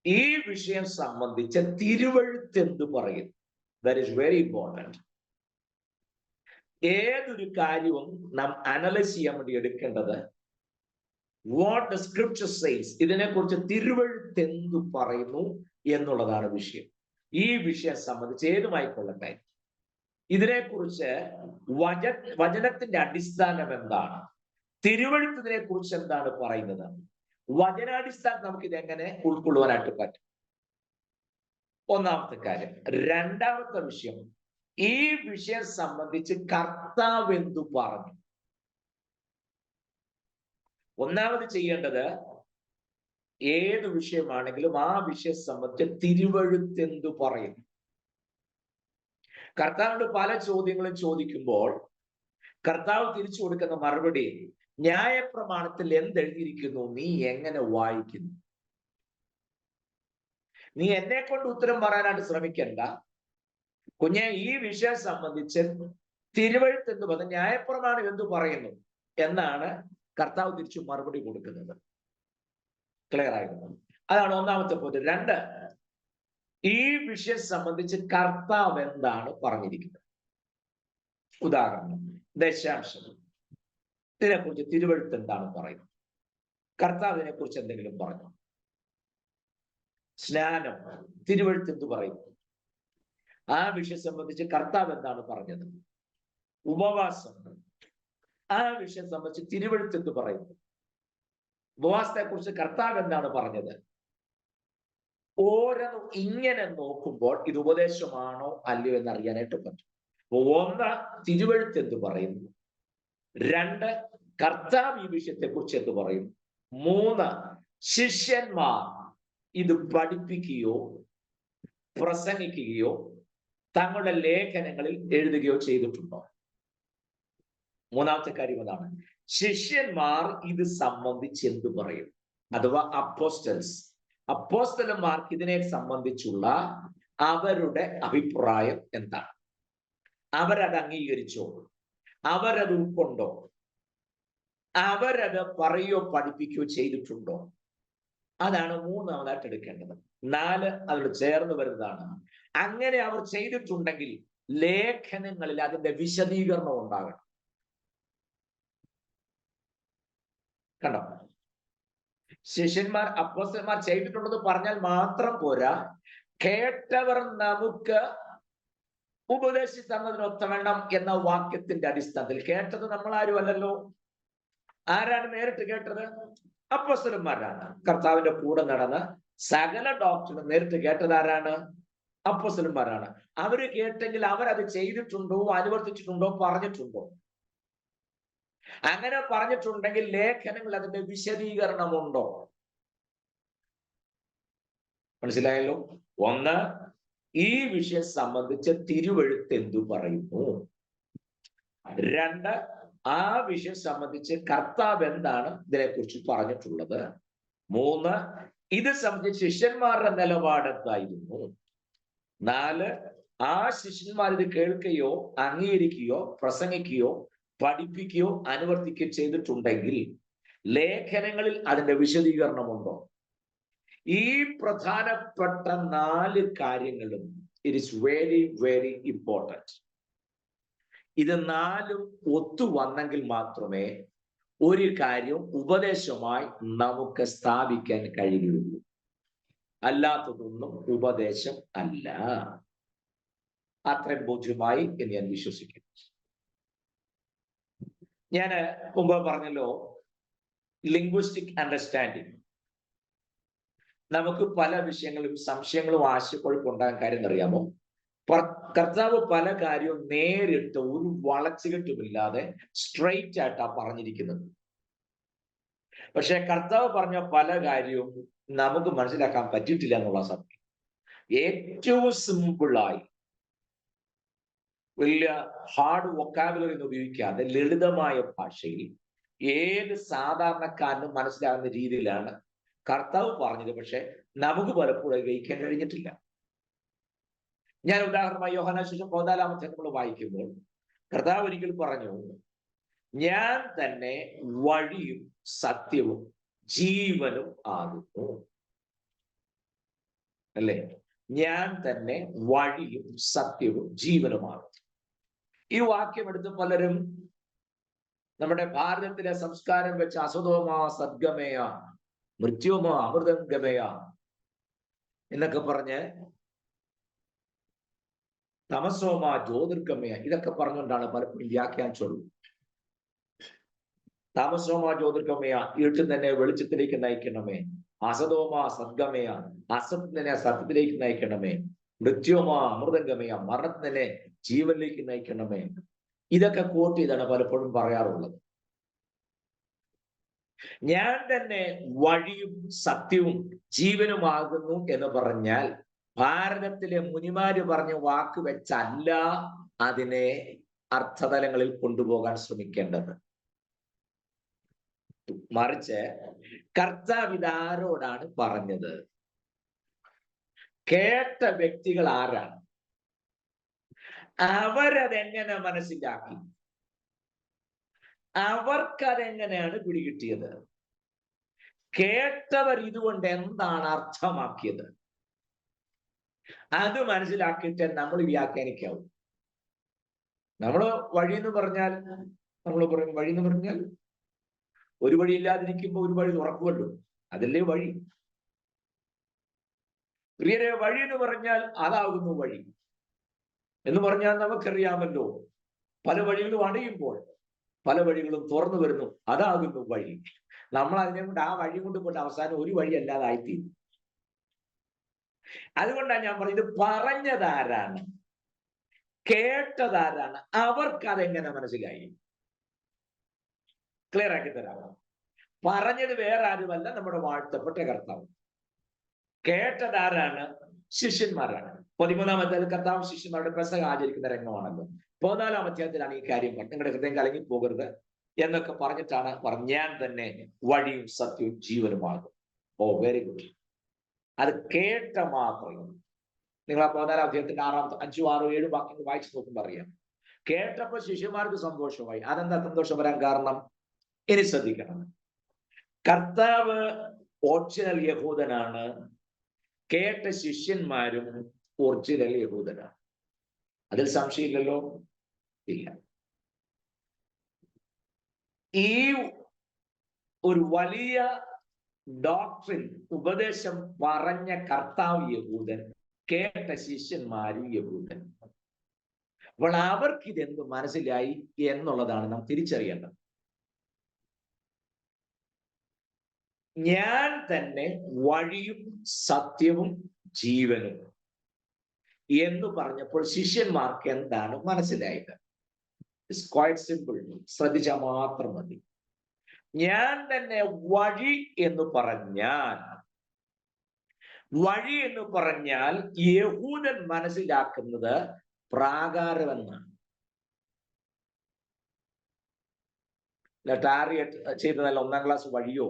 ഈ വിഷയം സംബന്ധിച്ച് തിരുവെഴുത്ത് എന്ത് പറയും, ദാറ്റ് ഈസ് വെരി ഇമ്പോർട്ടൻറ്റ്. ഏതൊരു കാര്യവും നാം അനലൈസ് ചെയ്യാൻ വേണ്ടി എടുക്കേണ്ടത് വാട്ട് ദ സ്ക്രിപ്ചർ സേസ്, ഇതിനെക്കുറിച്ച് തിരുവെഴുത്ത് എന്ത് പറയുന്നു എന്നുള്ളതാണ് വിഷയം. ഈ വിഷയം സംബന്ധിച്ച് ഏതുമായിക്കൊള്ളട്ടെ, ഇതിനെക്കുറിച്ച് വചനത്തിന്റെ അടിസ്ഥാനം എന്താണ്, തിരുവെഴുത്തിനെ കുറിച്ച് എന്താണ് പറയുന്നത്, വചനാടിസ്ഥാനം നമുക്ക് ഇതെങ്ങനെ ഉൾക്കൊള്ളുവാനായിട്ട് പറ്റും. ഒന്നാമത്തെ കാര്യം. രണ്ടാമത്തെ വിഷയം, ഈ വിഷയം സംബന്ധിച്ച് കർത്താവ് എന്തു പറഞ്ഞു. ഒന്നാമത് ചെയ്യേണ്ടത്, ഏത് വിഷയമാണെങ്കിലും ആ വിഷയം സംബന്ധിച്ച് തിരുവെഴുത്തെന്തു പറയും. കർത്താവിനോട് പല ചോദ്യങ്ങളും ചോദിക്കുമ്പോൾ കർത്താവ് തിരിച്ചു കൊടുക്കുന്ന മറുപടി, ന്യായപ്രമാണത്തിൽ എന്തെഴുതിയിരിക്കുന്നു, നീ എങ്ങനെ വായിക്കുന്നു? നീ എന്നെ കൊണ്ട് ഉത്തരം പറയാനായിട്ട് ശ്രമിക്കണ്ട കുഞ്ഞെ, ഈ വിഷയം സംബന്ധിച്ച് തിരുവെഴുത്ത് എന്ന് പറഞ്ഞ ന്യായപ്രമാണം എന്തു പറയുന്നു എന്നാണ് കർത്താവ് തിരിച്ചു മറുപടി കൊടുക്കുന്നത്. ക്ലിയർ ആയിരുന്നു? അതാണ് ഒന്നാമത്തെ പോയിന്റ്. രണ്ട്, ഈ വിഷയം സംബന്ധിച്ച് കർത്താവ് എന്താണ് പറഞ്ഞിരിക്കുന്നത്. ഉദാഹരണം, ദശാംശം, ഇതിനെക്കുറിച്ച് തിരുവെഴുത്ത് എന്താണ് പറയുന്നത്? കർത്താവിനെ കുറിച്ച് എന്തെങ്കിലും പറഞ്ഞു? സ്നാനം, തിരുവെഴുത്ത് എന്ത് പറയുന്നു? ആ വിഷയം സംബന്ധിച്ച് കർത്താവ് എന്താണ് പറഞ്ഞത്? ഉപവാസം, ആ വിഷയം സംബന്ധിച്ച് തിരുവെഴുത്ത് എന്ത് പറയുന്നു? ഉപവാസത്തെ കുറിച്ച് കർത്താവ് എന്താണ് പറഞ്ഞത്? ഓരോന്നും ഇങ്ങനെ നോക്കുമ്പോൾ ഇത് ഉപദേശമാണോ അല്ലയോ എന്നറിയാനായിട്ട് പറ്റും. ഒന്ന്, തിരുവെഴുത്ത് എന്ത് പറയുന്നു? രണ്ട്, കർത്താവ് ഈ വിഷയത്തെ കുറിച്ച് എന്ത് പറയുന്നു? മൂന്ന്, ശിഷ്യന്മാർ ഇത് പഠിപ്പിക്കുകയോ പ്രസംഗിക്കുകയോ തങ്ങളുടെ ലേഖനങ്ങളിൽ എഴുതുകയോ ചെയ്തിട്ടുണ്ടോ? മൂന്നാമത്തെ കാര്യം അതാണ്. ശിഷ്യന്മാർ ഇത് സംബന്ധിച്ച് എന്ത് പറയും? അഥവാ അപ്പോസ്തലന്മാർക്ക് ഇതിനെ സംബന്ധിച്ചുള്ള അവരുടെ അഭിപ്രായം എന്താണ്? അവരത് അംഗീകരിച്ചോ? അവരത് ഉൾക്കൊണ്ടോ? അവരത് പറയുകയോ പഠിപ്പിക്കുകയോ ചെയ്തിട്ടുണ്ടോ? അതാണ് മൂന്നാമതായിട്ട് എടുക്കേണ്ടത്. നാല്, അതിനോട് ചേർന്ന് വരുന്നതാണ്, അങ്ങനെ അവർ ചെയ്തിട്ടുണ്ടെങ്കിൽ ലേഖനങ്ങളിൽ അതിന്റെ വിശദീകരണം ഉണ്ടാകണം. കണ്ടോ? ശിഷ്യന്മാർ അപ്പോസ്തലന്മാർ ചെയ്തിട്ടുണ്ടെന്ന് പറഞ്ഞാൽ മാത്രം പോരാ, കേട്ടവർ നമുക്ക് ഉപദേശിച്ചു തന്നതിനൊത്തവണ്ണം എന്ന വാക്യത്തിന്റെ അടിസ്ഥാനത്തിൽ. കേട്ടത് നമ്മൾ ആരും അല്ലല്ലോ. ആരാണ് നേരിട്ട് കേട്ടത്? അപ്പോസ്തലന്മാരാണ്. കർത്താവിന്റെ കൂടെ നടന്ന് സകല ഡോക്ടറിനും നേരിട്ട് കേട്ടത് ആരാണ്? അപ്പോസ്തലന്മാരാണ്. അവര് കേട്ടെങ്കിൽ അവരത് ചെയ്തിട്ടുണ്ടോ, അനുവർത്തിച്ചിട്ടുണ്ടോ, പറഞ്ഞിട്ടുണ്ടോ? അങ്ങനെ പറഞ്ഞിട്ടുണ്ടെങ്കിൽ ലേഖനങ്ങൾ അതിന്റെ വിശദീകരണമുണ്ടോ? മനസ്സിലായല്ലോ? ഒന്ന്, ഈ വിഷയം സംബന്ധിച്ച് തിരുവെഴുത്ത് എന്തു പറയുന്നു? രണ്ട്, ആ വിഷയം സംബന്ധിച്ച് കർത്താവ് എന്താണ് ഇതിനെക്കുറിച്ച് പറഞ്ഞിട്ടുള്ളത്? മൂന്ന്, ഇത് സംബന്ധിച്ച് ശിഷ്യന്മാരുടെ നിലപാട് എന്തായിരുന്നു? നാല്, ആ ശിഷ്യന്മാർ ഇത് കേൾക്കുകയോ അംഗീകരിക്കുകയോ പ്രസംഗിക്കുകയോ പഠിപ്പിക്കുകയോ അനുവർത്തിക്കുകയോ ചെയ്തിട്ടുണ്ടെങ്കിൽ ലേഖനങ്ങളിൽ അതിന്റെ വിശദീകരണമുണ്ടോ? ഈ പ്രധാനപ്പെട്ട 4 കാര്യങ്ങളും it is very very important. ഇത് 4ഉം ഒത്തു വന്നെങ്കിൽ മാത്രമേ ഒരു കാര്യം ഉപദേശമായി നമുക്ക് സ്ഥാപിക്കാൻ കഴിയുകയുള്ളൂ. അല്ലാത്തതൊന്നും ഉപദേശം അല്ല. അത്രയും ബോധ്യമായി എന്ന് ഞാൻ വിശ്വസിക്കുന്നു. ഞാൻ മുമ്പ് പറഞ്ഞല്ലോ, ലിംഗ്വിസ്റ്റിക് അണ്ടർസ്റ്റാൻഡിങ്. നമുക്ക് പല വിഷയങ്ങളും സംശയങ്ങളും ആശയക്കുഴപ്പം ഉണ്ടാകാൻ കാര്യം അറിയാമോ? കർത്താവ് പല കാര്യവും നേരിട്ട് ഒരു വളച്ചുകെട്ടുമില്ലാതെ സ്ട്രെയിറ്റ് ആയിട്ടാ പറഞ്ഞിരിക്കുന്നത്. പക്ഷെ കർത്താവ് പറഞ്ഞ പല കാര്യവും നമുക്ക് മനസ്സിലാക്കാൻ പറ്റിയിട്ടില്ല എന്നുള്ള സത്യം. ഏറ്റവും സിമ്പിളായി, വലിയ ഹാർഡ് വൊക്കാബുലറി ഒന്നും ഉപയോഗിക്കാതെ ലളിതമായ ഭാഷയിൽ ഏത് സാധാരണക്കാരനും മനസ്സിലാകുന്ന രീതിയിലാണ് കർത്താവ് പറഞ്ഞത്. പക്ഷെ നമുക്ക് പലപ്പോഴും ഗ്രഹിക്കാൻ കഴിഞ്ഞിട്ടില്ല. ഞാൻ ഉദാഹരണമായി യോഹന്നാൻ സുവിശേഷം 14-ാമത്തെ നമ്മൾ വായിക്കുമ്പോൾ കർത്താവ് ഒരിക്കൽ പറഞ്ഞു, ഞാൻ തന്നെ വഴിയും സത്യവും ജീവനും ആകുന്നു. അല്ലേ? ഞാൻ തന്നെ വഴിയും സത്യവും ജീവനുമാകുന്നു. ഈ വാക്യം എടുത്ത് പലരും നമ്മുടെ ഭാരതത്തിലെ സംസ്കാരം വെച്ച് അസതോമാ സദ്ഗമയ മൃത്യുമോ അമൃതംഗമയ എന്നൊക്കെ പറഞ്ഞ് തമസോമാ ജ്യോതിർഗമയ ഇതൊക്കെ പറഞ്ഞുകൊണ്ടാണ് പലപ്പോഴും വ്യാഖ്യാനിച്ചുള്ളൂ. താമസോമാ ജ്യോതിർഗമയ, ഇരുട്ട് തന്നെ വെളിച്ചത്തിലേക്ക് നയിക്കണമേ. അസതോമാ സദ്ഗമയ, അസത്തിനെ സത്യത്തിലേക്ക് നയിക്കണമേ. മൃത്യുമാ അമൃതംഗമയ, മരണത്തിനെ ജീവനിലേക്ക് നയിക്കണമേ. ഇതൊക്കെ കോട്ട് ചെയ്താണ് പലപ്പോഴും പറയാറുള്ളത്. ഞാൻ തന്നെ വഴിയും സത്യവും ജീവനുമാകുന്നു എന്ന് പറഞ്ഞാൽ ഭാരതത്തിലെ മുനിമാര് പറഞ്ഞ വാക്ക് വെച്ചല്ല അതിനെ അർത്ഥതലങ്ങളിൽ കൊണ്ടുപോകാൻ ശ്രമിക്കേണ്ടത്. മറിച്ച് കർത്താവ് ഇതാരോടാണ് പറഞ്ഞത്? കേട്ട വ്യക്തികൾ ആരാണ്? അവരതെങ്ങനെ മനസ്സിലാക്കി? അവർക്കതെങ്ങനെയാണ് പിടികിട്ടിയത്? കേട്ടവർ ഇതുകൊണ്ട് എന്താണ് അർത്ഥമാക്കിയത്? അത് മനസ്സിലാക്കിയിട്ട് നമ്മൾ വ്യാഖ്യാനിക്കാവും. നമ്മള് വഴി എന്ന് പറഞ്ഞാൽ നമ്മൾ പറയും, വഴി എന്ന് പറഞ്ഞാൽ ഒരു വഴി ഇല്ലാതിരിക്കുമ്പോൾ ഒരു വഴി തുറക്കുമല്ലോ, അതല്ലേ വഴി. പ്രിയരെ, വഴി എന്ന് പറഞ്ഞാൽ അതാകുന്നു വഴി എന്ന് പറഞ്ഞാൽ നമുക്കറിയാമല്ലോ, പല വഴികളും അടയുമ്പോൾ പല വഴികളും തുറന്നു വരുന്നു, അതാകുന്നു വഴി. നമ്മൾ അതിനെ കൊണ്ട് ആ വഴി കൊണ്ട് പോയിട്ട് അവസാനം ഒരു വഴി അല്ലാതായിത്തീരും. അതുകൊണ്ടാണ് ഞാൻ പറഞ്ഞത്, പറഞ്ഞതാരാണ്, കേട്ടതാരാണ്, അവർക്ക് അതെങ്ങനെ മനസ്സിലായി? ക്ലിയർ ആക്കി തരാമോ? പറഞ്ഞത് വേറെ ആരുമല്ല, നമ്മുടെ വാഴ്ത്തപ്പെട്ട കർത്താവ്. കേട്ടതാരാണ്? ശിഷ്യന്മാരാണ്. 13-ാം അധ്യായത്തിൽ കർത്താവ് ശിഷ്യന്മാരുടെ പെസഹ ആചരിക്കുന്ന രംഗമാണല്ലോ. 14-ാം അധ്യായത്തിലാണ് ഈ കാര്യം പറഞ്ഞത്, നിങ്ങളുടെ ഹൃദയം കലങ്ങി പോകരുത് എന്നൊക്കെ പറഞ്ഞിട്ടാണ് ഞാൻ തന്നെ വഴിയും സത്യവും ജീവനുമാകും. ഓ, വെരി ഗുഡ്. അത് കേട്ട മാത്രം. നിങ്ങൾ ആ 14-ാം അധ്യായത്തിന്റെ 5, 6, 7 വാക്യങ്ങൾ വായിച്ചു നോക്കുമ്പോൾ അറിയാം. കേട്ടപ്പോൾ ശിഷ്യന്മാർക്ക് സന്തോഷമായി. അതെന്താ സന്തോഷം വരാൻ കാരണം? ഇനി ശ്രദ്ധിക്കണം. കർത്താവ് ഒറിജിനൽ യഹൂദനാണ്, കേട്ട ശിഷ്യന്മാരും ഒറിജിനൽ യഹൂദനാണ്. അതിൽ സംശയമില്ലല്ലോ? ഇല്ല. ഈ ഒരു വലിയ ഡോക്ട്രിൻ, ഉപദേശം പറഞ്ഞ കർത്താവ് യഹൂദൻ, കേട്ട ശിഷ്യന്മാരും യഹൂദൻ. അപ്പോൾ അവർക്ക് ഇതെന്ത് മനസ്സിലായി എന്നുള്ളതാണ് നാം തിരിച്ചറിയേണ്ടത്. ഞാൻ തന്നെ വഴിയും സത്യവും ജീവനും എന്ന് പറഞ്ഞപ്പോൾ ശിഷ്യന്മാർക്ക് എന്താണ് മനസ്സിലായത്? It's quite simple. ശ്രദ്ധിച്ചാൽ മാത്രം മതി. ഞാൻ തന്നെ വഴി എന്ന് പറഞ്ഞാൽ, വഴി എന്ന് പറഞ്ഞാൽ യഹൂദൻ മനസ്സിലാക്കുന്നത് പ്രാകാരമെന്നാണ്. ടാറിയറ്റ് ചെയ്തതല്ല 1-ാം ക്ലാസ് വഴിയോ,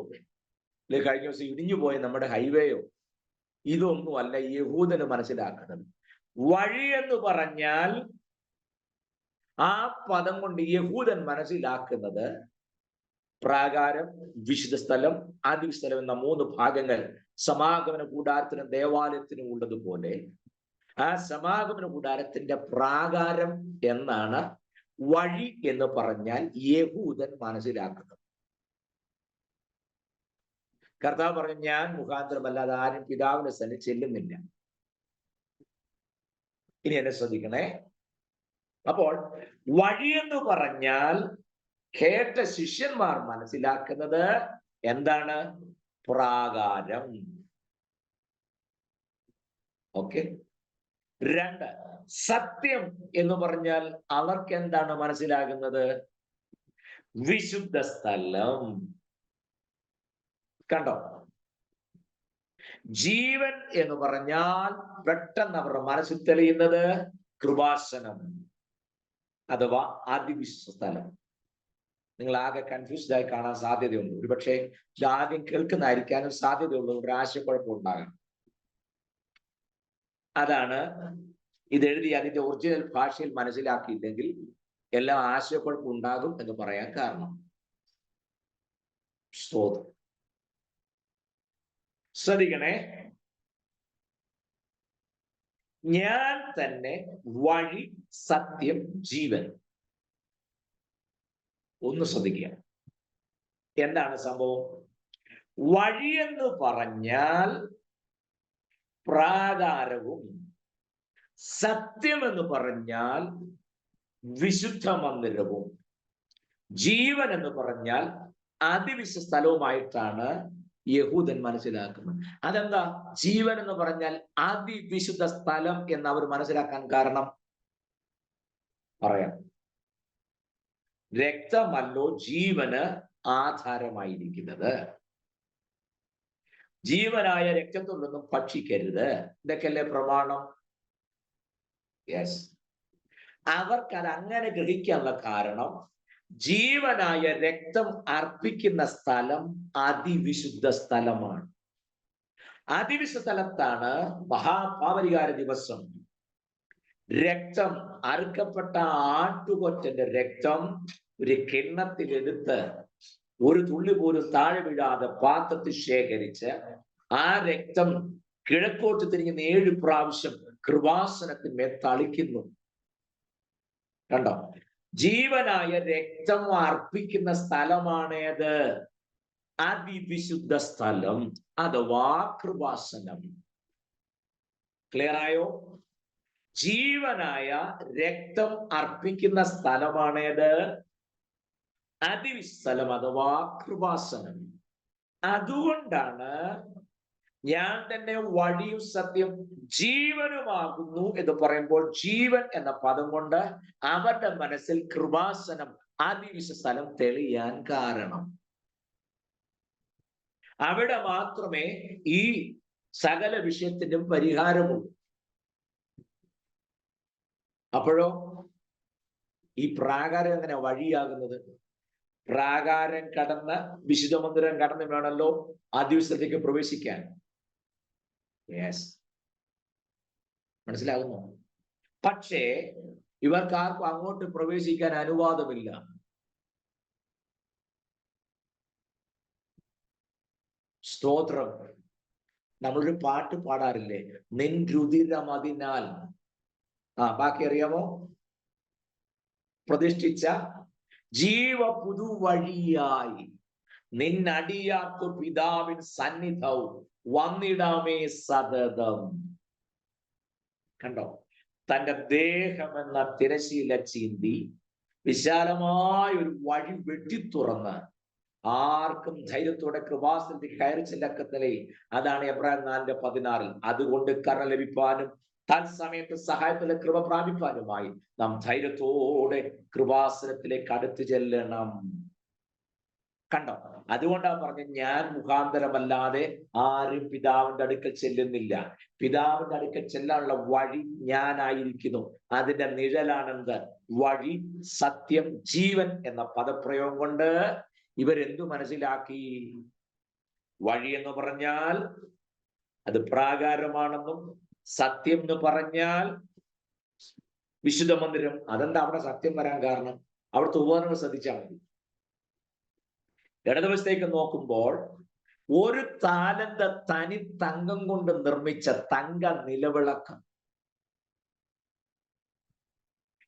അല്ലെ കഴിഞ്ഞ ദിവസം ഇടിഞ്ഞു പോയ നമ്മുടെ ഹൈവേയോ, ഇതൊന്നും അല്ല യഹൂദന് മനസ്സിലാക്കുന്നത്. വഴി എന്ന് പറഞ്ഞാൽ ആ പദം കൊണ്ട് യഹൂദൻ മനസ്സിലാക്കുന്നത് പ്രാകാരം, വിശുദ്ധ സ്ഥലം, അതിവിശുദ്ധ സ്ഥലം എന്ന 3 ഭാഗങ്ങൾ സമാഗമന കൂടാരത്തിനും ദേവാലയത്തിനും ഉള്ളതുപോലെ ആ സമാഗമന കൂടാരത്തിന്റെ പ്രാകാരം എന്നാണ് വഴി എന്ന് പറഞ്ഞാൽ യഹൂദൻ മനസ്സിലാക്കുന്നത്. കർത്താവ് പറഞ്ഞു, ഞാൻ മുഖാന്തരമല്ലാതെ ആരും പിതാവിന്റെ സന്നിധി ചെല്ലുന്നില്ല. ഇനി എന്നെ ശ്രദ്ധിക്കണേ. അപ്പോൾ വഴി എന്ന് പറഞ്ഞാൽ കേട്ട ശിഷ്യന്മാർ മനസ്സിലാക്കുന്നത് എന്താണ്? പ്രാകാരം. ഓക്കെ. 2, സത്യം എന്ന് പറഞ്ഞാൽ അവർക്ക് എന്താണ് മനസ്സിലാകുന്നത്? വിശുദ്ധ സ്ഥലം. കണ്ടോ? ജീവൻ എന്ന് പറഞ്ഞാൽ പെട്ടെന്ന് അവരുടെ മനസ്സിൽ തെളിയുന്നത് കൃപാസനം അഥവാ അതിവിശുദ്ധ സ്ഥലം. നിങ്ങൾ ആകെ കൺഫ്യൂസ്ഡ് ആയി കാണാൻ സാധ്യതയുണ്ട്. ഒരുപക്ഷെ ആദ്യം കേൾക്കുന്നതായിരിക്കാനും സാധ്യതയുള്ളത് ഒരു ആശയക്കുഴപ്പം ഉണ്ടാകാം. അതാണ് ഇതെഴുതി അതിന്റെ ഒറിജിനൽ ഭാഷയിൽ മനസ്സിലാക്കിയില്ലെങ്കിൽ എല്ലാം ആശയക്കുഴപ്പം ഉണ്ടാകും എന്ന് പറയാൻ കാരണം. സ്തോത്രം. ശ്രദ്ധിക്കണേ. ഞാൻ തന്നെ വഴി, സത്യം, ജീവൻ. ഒന്ന് ശ്രദ്ധിക്കുക, എന്താണ് സംഭവം? വഴി എന്ന് പറഞ്ഞാൽ പ്രാകാരവും, സത്യം എന്ന് പറഞ്ഞാൽ വിശുദ്ധ മന്ദിരവും, ജീവൻ എന്ന് പറഞ്ഞാൽ അതിവിശുദ്ധ സ്ഥലവുമായിട്ടാണ് യഹൂദൻ മനസ്സിലാക്കുന്നത്. അതെന്താ? ജീവൻ എന്ന് പറഞ്ഞാൽ അതിവിശുദ്ധ സ്ഥലം എന്ന് അവർ മനസ്സിലാക്കാൻ കാരണം പറയാം. രക്തമല്ലോ ജീവന് ആധാരമായിരിക്കുന്നത്. ജീവനായ രക്തത്തിൽ നിന്നും ഭക്ഷിക്കരുത്. ഇതൊക്കെയല്ലേ പ്രമാണം? യെസ്. അവർക്കത് അങ്ങനെ ഗ്രഹിക്കാനുള്ള കാരണം, ജീവനായ രക്തം അർപ്പിക്കുന്ന സ്ഥലം അതിവിശുദ്ധ സ്ഥലമാണ്. അതിവിശുദ്ധ സ്ഥലത്താണ് മഹാപാപരിഹാര ദിവസം രക്തം, അറുക്കപ്പെട്ട ആട്ടുകൊറ്റന്റെ രക്തം ഒരു കിണ്ണത്തിലെടുത്ത് ഒരു തുള്ളി പോലും താഴെ വീഴാതെ പാത്രത്തിൽ ശേഖരിച്ച് ആ രക്തം കിഴക്കോട്ട് തിരിഞ്ഞ് 7 പ്രാവശ്യം കൃപാസനത്തിന്മേൽ തളിക്കുന്നു. കണ്ടോ? ജീവനായ രക്തം അർപ്പിക്കുന്ന സ്ഥലമാണേത്? അതിവിശുദ്ധ സ്ഥലം അഥവാ കൃപാസനം. ക്ലിയർ ആയോ? ജീവനായ രക്തം അർപ്പിക്കുന്ന സ്ഥലമാണേത്? അതിവിശുദ്ധ സ്ഥലം അഥവാ കൃപാസനം. അതുകൊണ്ടാണ് ഞാൻ തന്നെ വഴിയും സത്യം ജീവനുമാകുന്നു എന്ന് പറയുമ്പോൾ ജീവൻ എന്ന പദം കൊണ്ട് അവരുടെ മനസ്സിൽ കൃപാസനം, അതിവിശുദ്ധ സ്ഥലം തെളിയാൻ കാരണം. അവിടെ മാത്രമേ ഈ സകല വിഷയത്തിനും പരിഹാരമുള്ളൂ. അപ്പോഴോ ഈ പ്രാകാരം എങ്ങനെ വഴിയാകുന്നത്? പ്രാകാരം കടന്ന് വിശുദ്ധ മന്ദിരം കടന്ന് വേണമല്ലോ അതിവിശുദ്ധത്തിലേക്ക് പ്രവേശിക്കാൻ. യെസ്, മനസ്സിലാകുന്നു? പക്ഷേ ഇവർക്കാർക്കും അങ്ങോട്ട് പ്രവേശിക്കാൻ അനുവാദമില്ല. സ്തോത്രം. നമ്മളൊരു പാട്ട് പാടാറില്ലേ? നിൻ രുതിരമതിനാൽ, ബാക്കി അറിയാമോ? പ്രതിഷ്ഠിച്ച ജീവ പുതുവഴിയായി നിന്നടിയാക്കു പിതാവിൻ സന്നിധവും വന്നിടാമേ സതതം. കണ്ടോ? തന്റെ ദേഹമെന്ന തിരശീല ചീന്തി വിശാലമായ ഒരു വഴി വെട്ടിത്തുറന്ന് ആർക്കും ധൈര്യത്തോടെ കൃപാസനത്തിൽ കയറി ചെല്ലക്കത്തലേ. അതാണ് എബ്രായർ 4:16. അതുകൊണ്ട് കരുണ ലഭിപ്പാനും തത്സമയത്ത് സഹായത്തിലെ കൃപ പ്രാപിപ്പാനുമായി നാം ധൈര്യത്തോടെ കൃപാസനത്തിലേക്ക് അടുത്തു ചെല്ലണം. കണ്ടോ? അതുകൊണ്ടാണ് പറഞ്ഞത്, ഞാൻ മുഖാന്തരമല്ലാതെ ആരും പിതാവിന്റെ അടുക്കൽ ചെല്ലുന്നില്ല. പിതാവിന്റെ അടുക്കൽ ചെല്ലാനുള്ള വഴി ഞാനായിരിക്കുന്നു. അതിന്റെ നിഴലാണെന്ത്? വഴി, സത്യം, ജീവൻ എന്ന പദപ്രയോഗം കൊണ്ട് ഇവരെന്തു മനസ്സിലാക്കി? വഴി എന്ന് പറഞ്ഞാൽ അത് പ്രാകാരമാണെന്നും, സത്യം എന്ന് പറഞ്ഞാൽ വിശുദ്ധ മന്ദിരം. അതെന്താ അവിടെ സത്യം വരാൻ കാരണം? അവിടുത്തെ ഉപകരണങ്ങൾ ശ്രദ്ധിച്ചാൽ മതി. ഇടതുവശത്തേക്ക് നോക്കുമ്പോൾ ഒരു താലന്ത തനി തങ്കം കൊണ്ട് നിർമ്മിച്ച തങ്ക നിലവിളക്കം,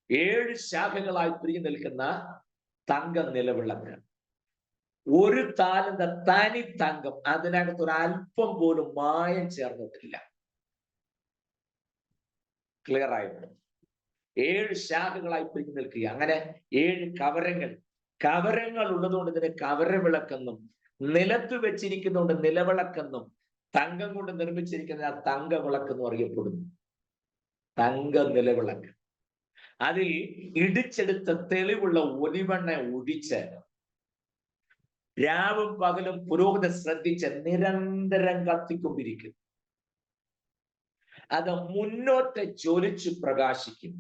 7 ശാഖകളായി പിരിഞ്ഞു നിൽക്കുന്ന തങ്ക നിലവിളക്ക്, ഒരു താലന്ത തനി തങ്കം, അതിനകത്ത് ഒരു അല്പം പോലും മായം ചേർന്നിട്ടില്ല. ക്ലിയർ ആയിട്ട് 7 ശാഖകളായി പിരിഞ്ഞു നിൽക്കുക. അങ്ങനെ 7 കവരങ്ങൾ ഉള്ളതുകൊണ്ട് ഇതിന് കവരവിളക്കെന്നും, നിലത്ത് വെച്ചിരിക്കുന്നതുകൊണ്ട് നിലവിളക്കെന്നും, തങ്കം കൊണ്ട് നിർമ്മിച്ചിരിക്കുന്ന തങ്ക വിളക്കെന്നും അറിയപ്പെടുന്നു. തങ്ക നിലവിളക്ക്. അതിൽ ഇടിച്ചെടുത്ത തെളിവുള്ള ഒലിവെണ്ണ ഒഴിച്ച് രാവും പകലും പുരോഹിതൻ ശ്രദ്ധിച്ച് നിരന്തരം കത്തിക്കൊണ്ടിരിക്കും. അത് മുന്നോട്ട് ജ്വലിച്ചു പ്രകാശിക്കും.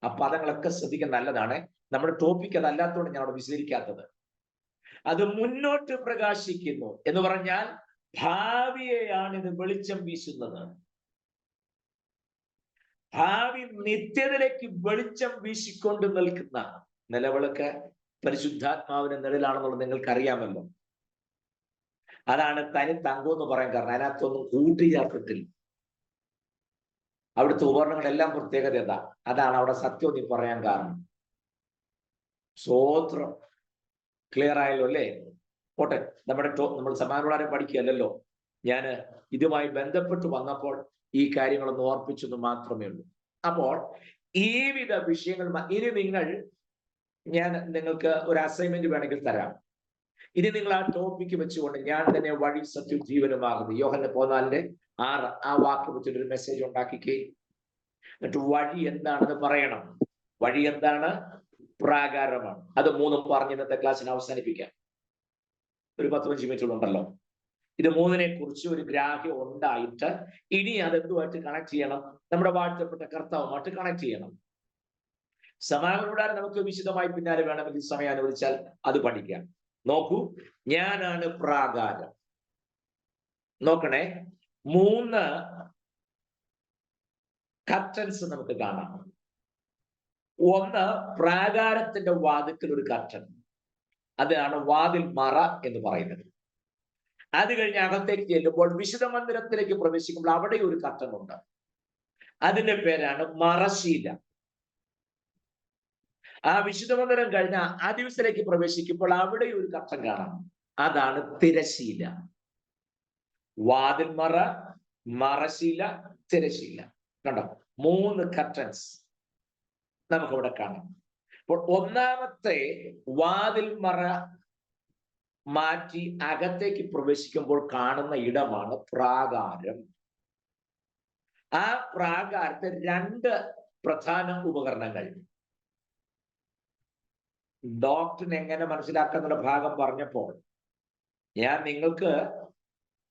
ആ പദങ്ങളൊക്കെ ശ്രദ്ധിക്കാൻ നല്ലതാണ്. നമ്മുടെ ടോപ്പിക് അതല്ലാത്തതുകൊണ്ട് ഞാൻ അവിടെ വിശദീകരിക്കാത്തത്. അത് മുന്നോട്ട് പ്രകാശിക്കുന്നു എന്ന് പറഞ്ഞാൽ ഭാവിയെയാണ് ഇത് വെളിച്ചം വീശുന്നത്. ഭാവി നിത്യതയിലേക്ക് വെളിച്ചം വീശിക്കൊണ്ട് നിൽക്കുന്ന നിലവിളക്ക് പരിശുദ്ധാത്മാവിന്റെ നിഴലാണെന്നുള്ളത് നിങ്ങൾക്ക് അറിയാമല്ലോ. അതാണ് തനി തങ്കം എന്ന് പറയാൻ കാരണം. അതിനകത്തൊന്നും കൂട്ടിച്ചേർത്തിട്ടില്ല. അവിടുത്തെ ഉപകരണങ്ങളെല്ലാം പ്രത്യേകത എന്താ? അതാണ് അവിടെ സത്യം നീ പറയാൻ കാരണം. സ്വോത്രം. ക്ലിയർ ആയല്ലോ അല്ലേ? പോട്ടെ, നമ്മൾ സമാനോടാരെ പഠിക്കുകയല്ലോ. ഞാൻ ഇതുമായി ബന്ധപ്പെട്ട് വന്നപ്പോൾ ഈ കാര്യങ്ങളൊന്ന് ഓർപ്പിച്ചെന്ന് മാത്രമേ ഉള്ളൂ. അപ്പോൾ ഈ വിധ വിഷയങ്ങൾ ഇനി ഞാൻ നിങ്ങൾക്ക് ഒരു അസൈൻമെന്റ് വേണമെങ്കിൽ തരാം. ഇനി നിങ്ങൾ ആ ടോപ്പിക്ക് വെച്ചുകൊണ്ട് ഞാൻ തന്നെ വഴി സത്യം ജീവനുമാകുന്നു, യോഹന്നാൻ 14:6 ആ വാക്ക് വെച്ചിട്ട് ഒരു മെസ്സേജ് ഉണ്ടാക്കിക്കേ. എന്നിട്ട് വഴി എന്താണെന്ന് പറയണം. വഴി എന്താണ്? പ്രാകാരമാണ്. അത് മൂന്നും പറഞ്ഞ് ഇന്നത്തെ ക്ലാസ്സിനെ അവസാനിപ്പിക്കാം. ഒരു 10-15 മിനിറ്റ് ഉണ്ടല്ലോ. ഇത് മൂന്നിനെ കുറിച്ച് ഒരു ഗ്രാഹ്യം ഉണ്ടായിട്ട് ഇനി അതെന്തുമായിട്ട് കണക്ട് ചെയ്യണം? നമ്മുടെ വാഴ്ത്തപ്പെട്ട കർത്താവുമായിട്ട് കണക്ട് ചെയ്യണം. സമാഗമന കൂടാരം നമുക്ക് വിശദമായി പിന്നാലെ വേണമെങ്കിൽ സമയം അനുവദിച്ചാൽ അത് പഠിക്കാം. നോക്കൂ, ഞാനാണ് പ്രാകാരം. നോക്കണേ, 3 കർട്ടൻസ് നമുക്ക് കാണാം. ഒന്ന്, പ്രാകാരത്തിന്റെ വാതിൽക്കൽ ഒരു കർട്ടൻ, അതാണ് വാതിൽ മറ എന്ന് പറയുന്നത്. അത് കഴിഞ്ഞ് അകത്തേക്ക് ചെല്ലുമ്പോൾ വിശുദ്ധ മന്ദിരത്തിലേക്ക് പ്രവേശിക്കുമ്പോൾ അവിടെ ഒരു കർട്ടൻ ഉണ്ട്. അതിന്റെ പേരാണ് മറശീല. ആ വിശുദ്ധ മന്ദിരം കഴിഞ്ഞ ആ ദിവസത്തിലേക്ക് പ്രവേശിക്കുമ്പോൾ അവിടെ ഒരു കർട്ടൻ കാണാം, അതാണ് തിരശീല. വാതിൽ മറ, മറശീല, തിരശീല. കണ്ടോ, 3 കർട്ടൻസ് നമുക്കവിടെ കാണാം. അപ്പോൾ ഒന്നാമത്തെ വാതിൽ മറ മാറ്റി അകത്തേക്ക് പ്രവേശിക്കുമ്പോൾ കാണുന്ന ഇടമാണ് പ്രാകാരം. ആ പ്രാകാരത്തെ 2 പ്രധാന ഉപകരണങ്ങൾ. ഡോക്ടറിന് എങ്ങനെ മനസ്സിലാക്കാന്നുള്ള ഭാഗം പറഞ്ഞപ്പോൾ ഞാൻ നിങ്ങൾക്ക്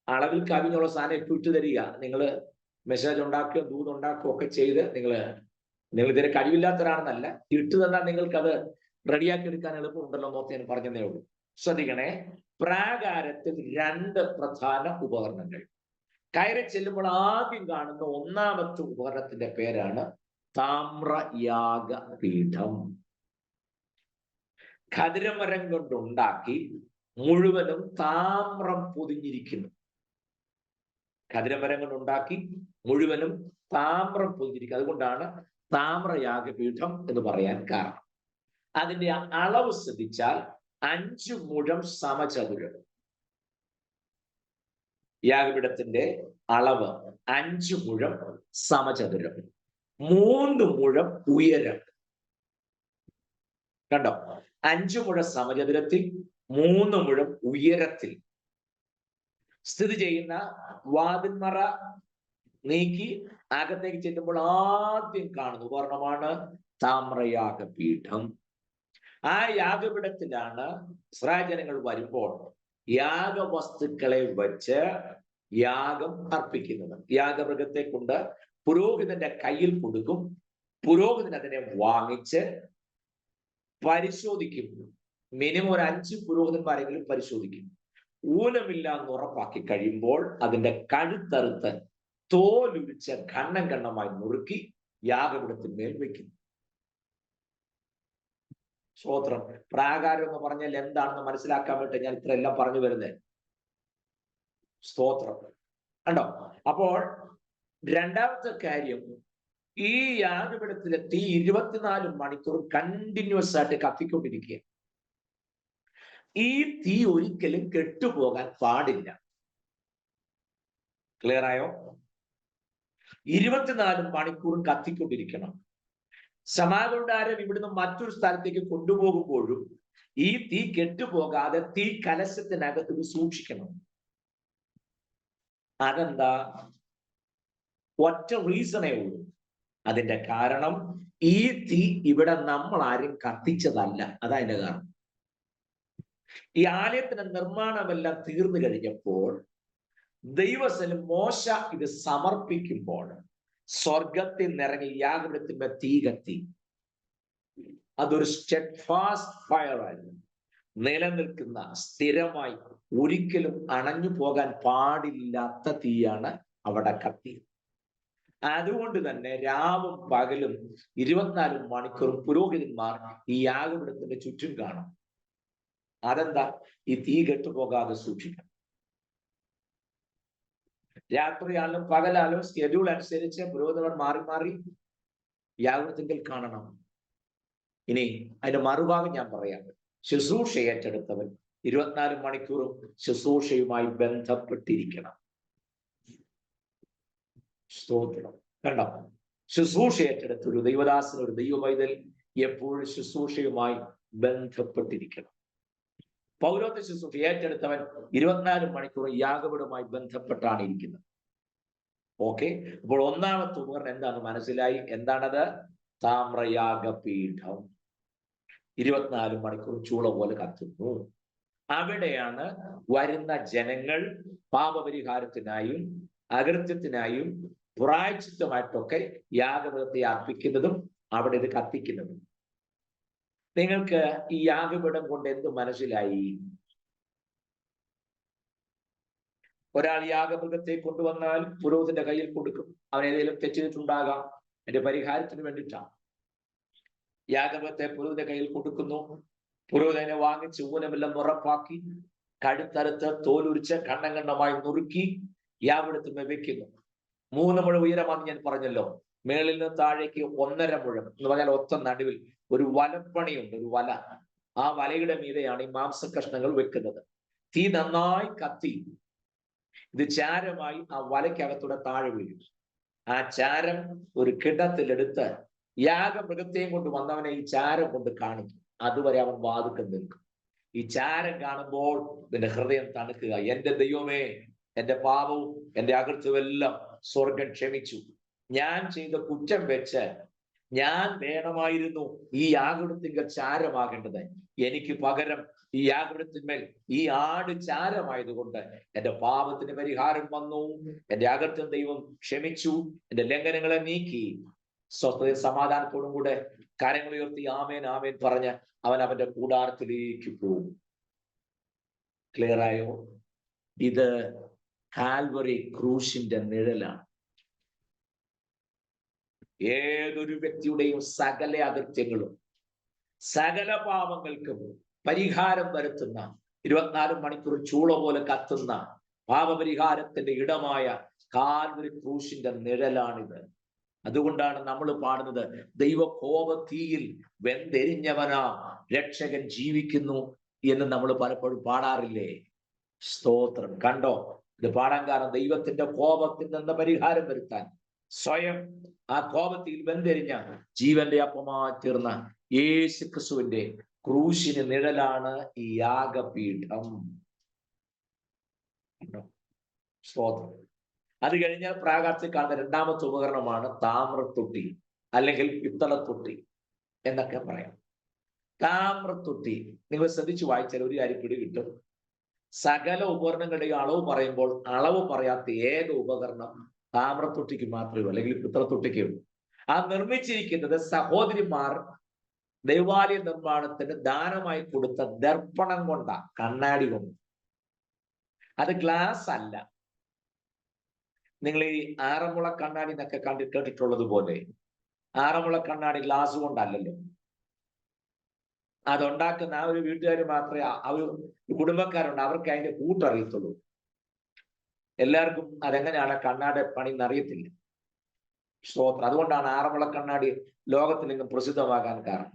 അളവിൽ കവിഞ്ഞുള്ള സാധനം ഇട്ട് തരിക. നിങ്ങൾ മെസ്സേജ് ഉണ്ടാക്കുകയോ ദൂത് ഉണ്ടാക്കുകയോ ഒക്കെ ചെയ്ത് നിങ്ങൾ ഇതിനെ കഴിവില്ലാത്തവരാണെന്നല്ല, ഇട്ടു തന്നാൽ നിങ്ങൾക്ക് അത് റെഡിയാക്കി എടുക്കാൻ എളുപ്പമുണ്ടല്ലോ എന്നോർത്ത് ഞാൻ പറഞ്ഞതേ ഉള്ളൂ. ശ്രദ്ധിക്കണേ, പ്രാകാരത്തിൽ 2 പ്രധാന ഉപകരണങ്ങൾ. കയറി ചെല്ലുമ്പോൾ ആദ്യം കാണുന്ന ഒന്നാമത്തെ ഉപകരണത്തിന്റെ പേരാണ് താമ്രയാഗപീഠം. ഖദിരമരം കൊണ്ടുണ്ടാക്കി മുഴുവനും താമ്രം പൊതിഞ്ഞിരിക്കുന്നു. ഖദിരമരം കൊണ്ടുണ്ടാക്കി മുഴുവനും താമ്രം പൊതിഞ്ഞിരിക്കുന്നു. അതുകൊണ്ടാണ് താമ്രയാഗപീഠം എന്ന് പറയാൻ കാരണം. അതിന്റെ അളവ് ശ്രദ്ധിച്ചാൽ 5 മുഴം സമചതുരം. യാഗപീഠത്തിന്റെ അളവ് 5 മുഴം സമചതുരം, 3 മുഴം ഉയരം. കണ്ടോ, 5 മുഴം സമചതുരത്തിൽ 3 മുഴം ഉയരത്തിൽ സ്ഥിതി ചെയ്യുന്ന വാതിൽമറ നീക്കി അകത്തേക്ക് ചെല്ലുമ്പോൾ ആദ്യം കാണുന്ന ഉപകരണമാണ് താമ്രയാഗപീഠം. ആ യാഗപീഠത്തിലാണ് ഇസ്രായേൽ ജനങ്ങൾ വരുമ്പോൾ യാഗവസ്തുക്കളെ വെച്ച് യാഗം അർപ്പിക്കുന്നത്. യാഗമൃഗത്തെ കൊണ്ട് പുരോഹിതന്റെ കയ്യിൽ കൊടുക്കും. പുരോഹിതൻ അതിനെ വാങ്ങിച്ച് പരിശോധിക്കും. മിനിമം ഒരു 5 പുരോഹിതന്മാരെങ്കിലും പരിശോധിക്കും. ഊനമില്ല എന്ന് ഉറപ്പാക്കി കഴിയുമ്പോൾ അതിന്റെ കഴുത്തറുത്ത് തോലുരിച്ച് ഖണ്ണം ഖണ്ണമായി നുറുക്കി യാഗപീഠത്തിന്മേൽ വെക്കുന്നു. സ്തോത്രം. പ്രാകാരം എന്ന് പറഞ്ഞാൽ എന്താണെന്ന് മനസ്സിലാക്കാൻ വേണ്ടി ഞാൻ ഇത്ര എല്ലാം പറഞ്ഞു വരുന്നത്. സ്തോത്രം. കണ്ടോ, അപ്പോൾ രണ്ടാമത്തെ കാര്യം, ഈ യാഗപീഠത്തിലെ തീ 24 മണിക്കൂർ കണ്ടിന്യൂസ് ആയിട്ട് കത്തിക്കൊണ്ടിരിക്കുക. ഈ തീ ഒരിക്കലും കെട്ടുപോകാൻ പാടില്ല. ക്ലിയർ ആയോ? 24 മണിക്കൂറും കത്തിക്കൊണ്ടിരിക്കണം. സമാഗമനകൂടാരം ഇവിടുന്ന് മറ്റൊരു സ്ഥലത്തേക്ക് കൊണ്ടുപോകുമ്പോഴും ഈ തീ കെട്ടുപോകാതെ തീ കലശത്തിനകത്ത് സൂക്ഷിക്കണം. അതെന്താ? ഒറ്റ റീസണേ ഉള്ളൂ. അതിന്റെ കാരണം, ഈ തീ ഇവിടെ നമ്മൾ ആരും കത്തിച്ചതല്ല. അതതിന്റെ കാരണം. ഈ ആലയത്തിന്റെ നിർമ്മാണമെല്ലാം തീർന്നു കഴിഞ്ഞപ്പോൾ ദൈവസ്ഥലം മോശ ഇത് സമർപ്പിക്കുമ്പോൾ സ്വർഗത്തിൽ നിറങ്ങി യാഗപീഠത്തിന്റെ തീ കത്തി. അതൊരു സ്റ്റെഡ്ഫാസ്റ്റ് ഫയർ ആയിരുന്നു. നിലനിൽക്കുന്ന, സ്ഥിരമായി ഒരിക്കലും അണഞ്ഞു പോകാൻ പാടില്ലാത്ത തീയാണ് അവിടെ കത്തി. അതുകൊണ്ട് തന്നെ രാവും പകലും 24 മണിക്കൂറും പുരോഹിതന്മാർ ഈ യാഗപീഠത്തിന്റെ ചുറ്റും കാണും. അതെന്താ? ഈ തീ കെട്ടുപോകാതെ സൂക്ഷിക്കണം. രാത്രിയാലും പകലാലും സ്കെഡ്യൂൾ അനുസരിച്ച് പുരോഹിതന്മാർ മാറി മാറി യാഗപീഠത്തിൽ കാണണം. ഇനി അതിന്റെ മറുഭാഗം ഞാൻ പറയാം. ശുശ്രൂഷ ഏറ്റെടുത്തവൻ 24 മണിക്കൂറും ശുശ്രൂഷയുമായി ബന്ധപ്പെട്ടിരിക്കണം. സ്തോത്രം. കണ്ടോ, ശുശ്രൂഷ ഏറ്റെടുത്ത ഒരു ദൈവദാസൻ, ഒരു ദൈവവൈതൽ എപ്പോഴും ശുശ്രൂഷയുമായി ബന്ധപ്പെട്ടിരിക്കണം. പൗരോഹിത്യ ശുശ്രൂഷ ഏറ്റെടുത്തവൻ 24 മണിക്കൂർ യാഗപീഠവുമായി ബന്ധപ്പെട്ടാണ് ഇരിക്കുന്നത്. ഓക്കെ, അപ്പോൾ ഒന്നാമത്തെ ഉപകരണം എന്താണെന്ന് മനസ്സിലായി. എന്താണത്? താമ്രയാഗപീഠം. 24 മണിക്കൂർ ചൂള പോലെ കത്തുന്നു. അവിടെയാണ് വരുന്ന ജനങ്ങൾ പാപപരിഹാരത്തിനായും അകൃത്യത്തിനായും പ്രായശ്ചിത്തമായിട്ടൊക്കെ യാഗപീഠത്തെ അർപ്പിക്കുന്നതും അവിടെ ഇത് കത്തിക്കുന്നതും. നിങ്ങൾക്ക് ഈ യാഗപീഠം കൊണ്ട് എന്ത് മനസ്സിലായി? ഒരാൾ യാഗമൃഗത്തെ കൊണ്ടുവന്നാൽ പുരോഹിതന്റെ കയ്യിൽ കൊടുക്കും. അവൻ ഏതെങ്കിലും തെറ്റിട്ടുണ്ടാകാം, എന്റെ പരിഹാരത്തിന് വേണ്ടിയിട്ടാണ്. യാഗമൃഗത്തെ പുരോഹിതന്റെ കയ്യിൽ കൊടുക്കുന്നു. പുരോഹിതനെ വാങ്ങിച്ച് ഊനമെല്ലാം ഉറപ്പാക്കി കഴുത്തറുത്ത് തോലുരിച്ച് കണ്ണമായി നുറുക്കി യാഗപീഠത്തിന് വെക്കുന്നു. 3 മുഴം ഉയരമാണെന്ന് ഞാൻ പറഞ്ഞല്ലോ. മേളിൽ നിന്ന് താഴേക്ക് 1.5 മുഴം എന്ന് പറഞ്ഞാൽ ഒത്ത നടുവിൽ ഒരു വലപ്പണിയുണ്ട്, ഒരു വല. ആ വലയുടെ മീതെയാണ് ഈ മാംസകഷ്ണങ്ങൾ വെക്കുന്നത്. തീ നന്നായി കത്തി ഇത് ചാരമായി ആ വലയ്ക്കകത്തൂടെ താഴെ വീഴും. ആ ചാരം ഒരു കിടത്തിലെടുത്ത് യാഗമൃഗത്തെയും കൊണ്ട് വന്നവനെ ഈ ചാരം കൊണ്ട് കാണിക്കും. അതുവരെ അവൻ വാതുക്കം നിൽക്കും. ഈ ചാരം കാണുമ്പോൾ നിന്റെ ഹൃദയം തണുക്കുക. എന്റെ ദൈവമേ, എന്റെ പാപവും എന്റെ അകൃത്യവും എല്ലാം സ്വർഗം ക്ഷമിച്ചു. ഞാൻ ചെയ്ത കുറ്റം വെച്ച് ഞാൻ വേണമായിരുന്നു ഈ യാഗപീഠത്തിങ്കൽ ചാരമാകേണ്ടത്. എനിക്ക് പകരം ഈ യാഗപീഠത്തിന്മേൽ ഈ ആട് ചാരമായതുകൊണ്ട് എന്റെ പാപത്തിന് പരിഹാരം വന്നു. എന്റെ അകൃത്യം ദൈവം ക്ഷമിച്ചു. എന്റെ ലംഘനങ്ങളെ നീക്കി. സ്വസ്ഥതയും സമാധാനത്തോടും കൂടെ കരങ്ങൾ ഉയർത്തി ആമേൻ ആമേൻ പറഞ്ഞ് അവൻ അവന്റെ കൂടാരത്തിലേക്ക് പോകും. ക്ലിയർ ആയോ? ഇത് കാൽവറി ക്രൂശിന്റെ നിഴലാണ്. ഏതൊരു വ്യക്തിയുടെയും സകല അകൃത്യങ്ങളും സകല പാപങ്ങൾക്കും പരിഹാരം വരുത്തുന്ന 24 മണിക്കൂർ ചൂള പോലെ കത്തുന്ന പാപപരിഹാരത്തിന്റെ ഇടമായ കാൽവരി ക്രൂശിന്റെ നിഴലാണിത്. അതുകൊണ്ടാണ് നമ്മൾ പാടുന്നത്, ദൈവകോപത്തീയിൽ വെന്തെരിഞ്ഞവനാ രക്ഷകൻ ജീവിക്കുന്നു എന്ന് നമ്മൾ പലപ്പോഴും പാടാറില്ലേ? സ്തോത്രം. കണ്ടോ, ഇത് പാടാൻ കാരണം ദൈവത്തിന്റെ കോപത്തിൽ നിന്ന് പരിഹാരം വരുത്താൻ സ്വയം ആ കോപത്തിൽ വെന്തെരിഞ്ഞ ജീവന്റെ അപ്പമായി തീർന്ന യേശു ക്രിസ്തുവിന്റെ ക്രൂശിന് നിഴലാണ് ഈ യാഗപീഠം. സ്തോത്രം. അത് കഴിഞ്ഞാൽ പ്രാകാരത്തിൽ കാണുന്ന രണ്ടാമത്തെ ഉപകരണമാണ് താമ്രത്തൊട്ടി അല്ലെങ്കിൽ പിത്തളത്തൊട്ടി എന്നൊക്കെ പറയാം. താമ്രത്തൊട്ടി നിങ്ങൾ ശ്രദ്ധിച്ചു വായിച്ചാൽ ഒരു കാര്യം പിടികിട്ടും. സകല ഉപകരണങ്ങളുടെയും അളവ് പറയുമ്പോൾ അളവ് പറയാത്ത ഏക ഉപകരണം താമ്രത്തൊട്ടിക്ക് മാത്രമേ അല്ലെങ്കിൽ പിത്തളത്തൊട്ടിക്കേ ഉള്ളൂ. ആ നിർമ്മിച്ചിരിക്കുന്നത് സഹോദരിമാർ ദൈവാലയ നിർമ്മാണത്തിന് ദാനമായി കൊടുത്ത ദർപ്പണം കൊണ്ടാ, കണ്ണാടി കൊണ്ട്. അത് ഗ്ലാസ് അല്ല. നിങ്ങൾ ഈ ആറന്മുള കണ്ണാടി എന്നൊക്കെ കേട്ടിട്ടുള്ളത് പോലെ ആറന്മുള കണ്ണാടി ഗ്ലാസ് കൊണ്ടല്ലല്ലോ. അതുണ്ടാക്കുന്ന ആ ഒരു വീട്ടുകാർ മാത്രമേ, ആ ഒരു കുടുംബക്കാരുണ്ട്, അവർക്ക് അതിന്റെ കൂട്ടറിയത്തുള്ളൂ. എല്ലാവർക്കും അതെങ്ങനെയാണ് കണ്ണാടി പണി എന്നറിയത്തില്ല. സ്തോത്രം. അതുകൊണ്ടാണ് ആറന്മുള കണ്ണാടി ലോകത്തിലെങ്ങും പ്രസിദ്ധമാകാൻ കാരണം.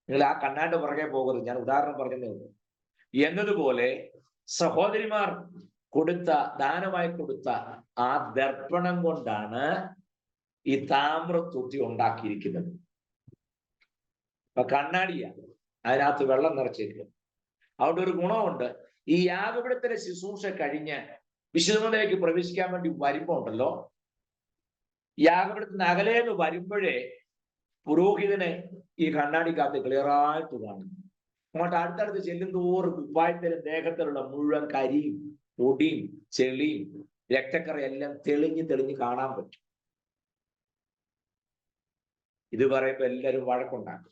നിങ്ങൾ ആ കണ്ണാടി പുറകെ പോകരുത്, ഞാൻ ഉദാഹരണം പറഞ്ഞതേ ഉള്ളൂ. എന്നതുപോലെ സഹോദരിമാർ കൊടുത്ത, ദാനമായി കൊടുത്ത ആ ദർപ്പണം കൊണ്ടാണ് ഈ താമ്രത്തൊട്ടി ഉണ്ടാക്കിയിരിക്കുന്നത്. അപ്പൊ കണ്ണാടിയാ, അതിനകത്ത് വെള്ളം നിറച്ചിരിക്കും. അവിടെ ഒരു ഗുണമുണ്ട്. ഈ യാഗപീഠത്തിന്റെ ശുശ്രൂഷ കഴിഞ്ഞ് വിശുദ്ധമലയിലേക്ക് പ്രവേശിക്കാൻ വേണ്ടി വരുമ്പോ ഉണ്ടല്ലോ, യാഗപീഠത്തിന് അകലേന്ന് വരുമ്പോഴേ പുരോഹിതനെ ഈ കണ്ണാടിക്കകത്ത് ക്ലിയറായിട്ട് കാണും. അങ്ങോട്ട് അടുത്തടുത്ത് ചെല്ലുന്തോറും കുപ്പായത്തിലും ദേഹത്തിലുള്ള മുഴുവൻ കരിയും പൊടിയും ചെളിയും രക്തക്കറയും എല്ലാം തെളിഞ്ഞ് തെളിഞ്ഞ് കാണാൻ പറ്റും. ഇത് പറയുമ്പോ എല്ലാവരും വഴക്കുണ്ടാക്കും.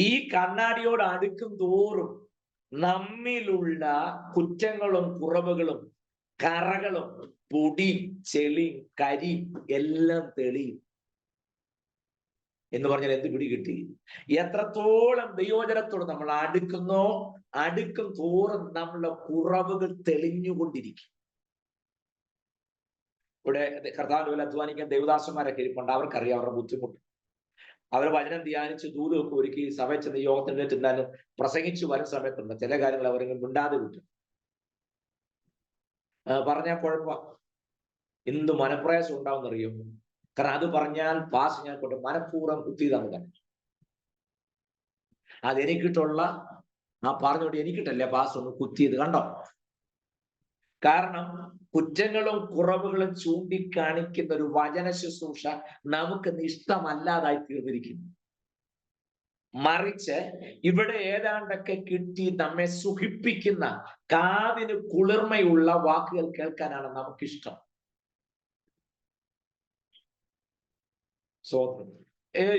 ഈ കണ്ണാടിയോട് അടുക്കും തോറും നമ്മിലുള്ള കുറ്റങ്ങളും കുറവുകളും കറകളും പൊടിയും ചെളിയും കരിയും എല്ലാം തെളിയും. എന്ന് പറഞ്ഞാൽ എന്ത് പിടി കിട്ടി? എത്രത്തോളം ദൈവജനത്തോട് നമ്മൾ അടുക്കുന്നോ അടുക്കും തോറും നമ്മളുടെ കുറവുകൾ തെളിഞ്ഞുകൊണ്ടിരിക്കും. ഇവിടെ കർത്താവിനെ അധ്വാനിക്കാൻ ദേവദാസന്മാരൊക്കെ ഇരിപ്പുണ്ട്. അവർക്കറിയാം അവരുടെ ബുദ്ധിമുട്ട്. അവർ വചനം ധ്യാനിച്ച് ദൂരമൊക്കെ ഒരുക്കി സഭയിൽ ചെന്ന് യോഗത്തിന് ചെന്നാലും പ്രസംഗിച്ചു വരുന്ന സമയത്തുണ്ട് ചില കാര്യങ്ങൾ അവരെങ്കിലും മിണ്ടാതെ വിട്ടു പറഞ്ഞാൽ കുഴപ്പ എന്ത് മനപ്രയാസം ഉണ്ടാവുന്നറിയും. കാരണം അത് പറഞ്ഞാൽ പാസ് ഞാൻ കൊണ്ട് മനഃപൂർവ്വം കുത്തിയതാന്ന് പറഞ്ഞു. അതെനിക്കിട്ടുള്ള ആ പറഞ്ഞോണ്ട് എനിക്കിട്ടല്ലേ പാസ് ഒന്ന് കുത്തിയത്, കണ്ടോ? കാരണം കുറ്റങ്ങളും കുറവുകളും ചൂണ്ടിക്കാണിക്കുന്ന ഒരു വചന ശുശ്രൂഷ നമുക്ക് ഇഷ്ടമല്ലാതായി തീർന്നിരിക്കുന്നു. മറിച്ച് ഇവിടെ ഏതാണ്ടൊക്കെ കിട്ടി നമ്മെ സുഖിപ്പിക്കുന്ന, കാതിന് കുളിർമയുള്ള വാക്കുകൾ കേൾക്കാനാണ് നമുക്കിഷ്ടം. സ്വോത്രം.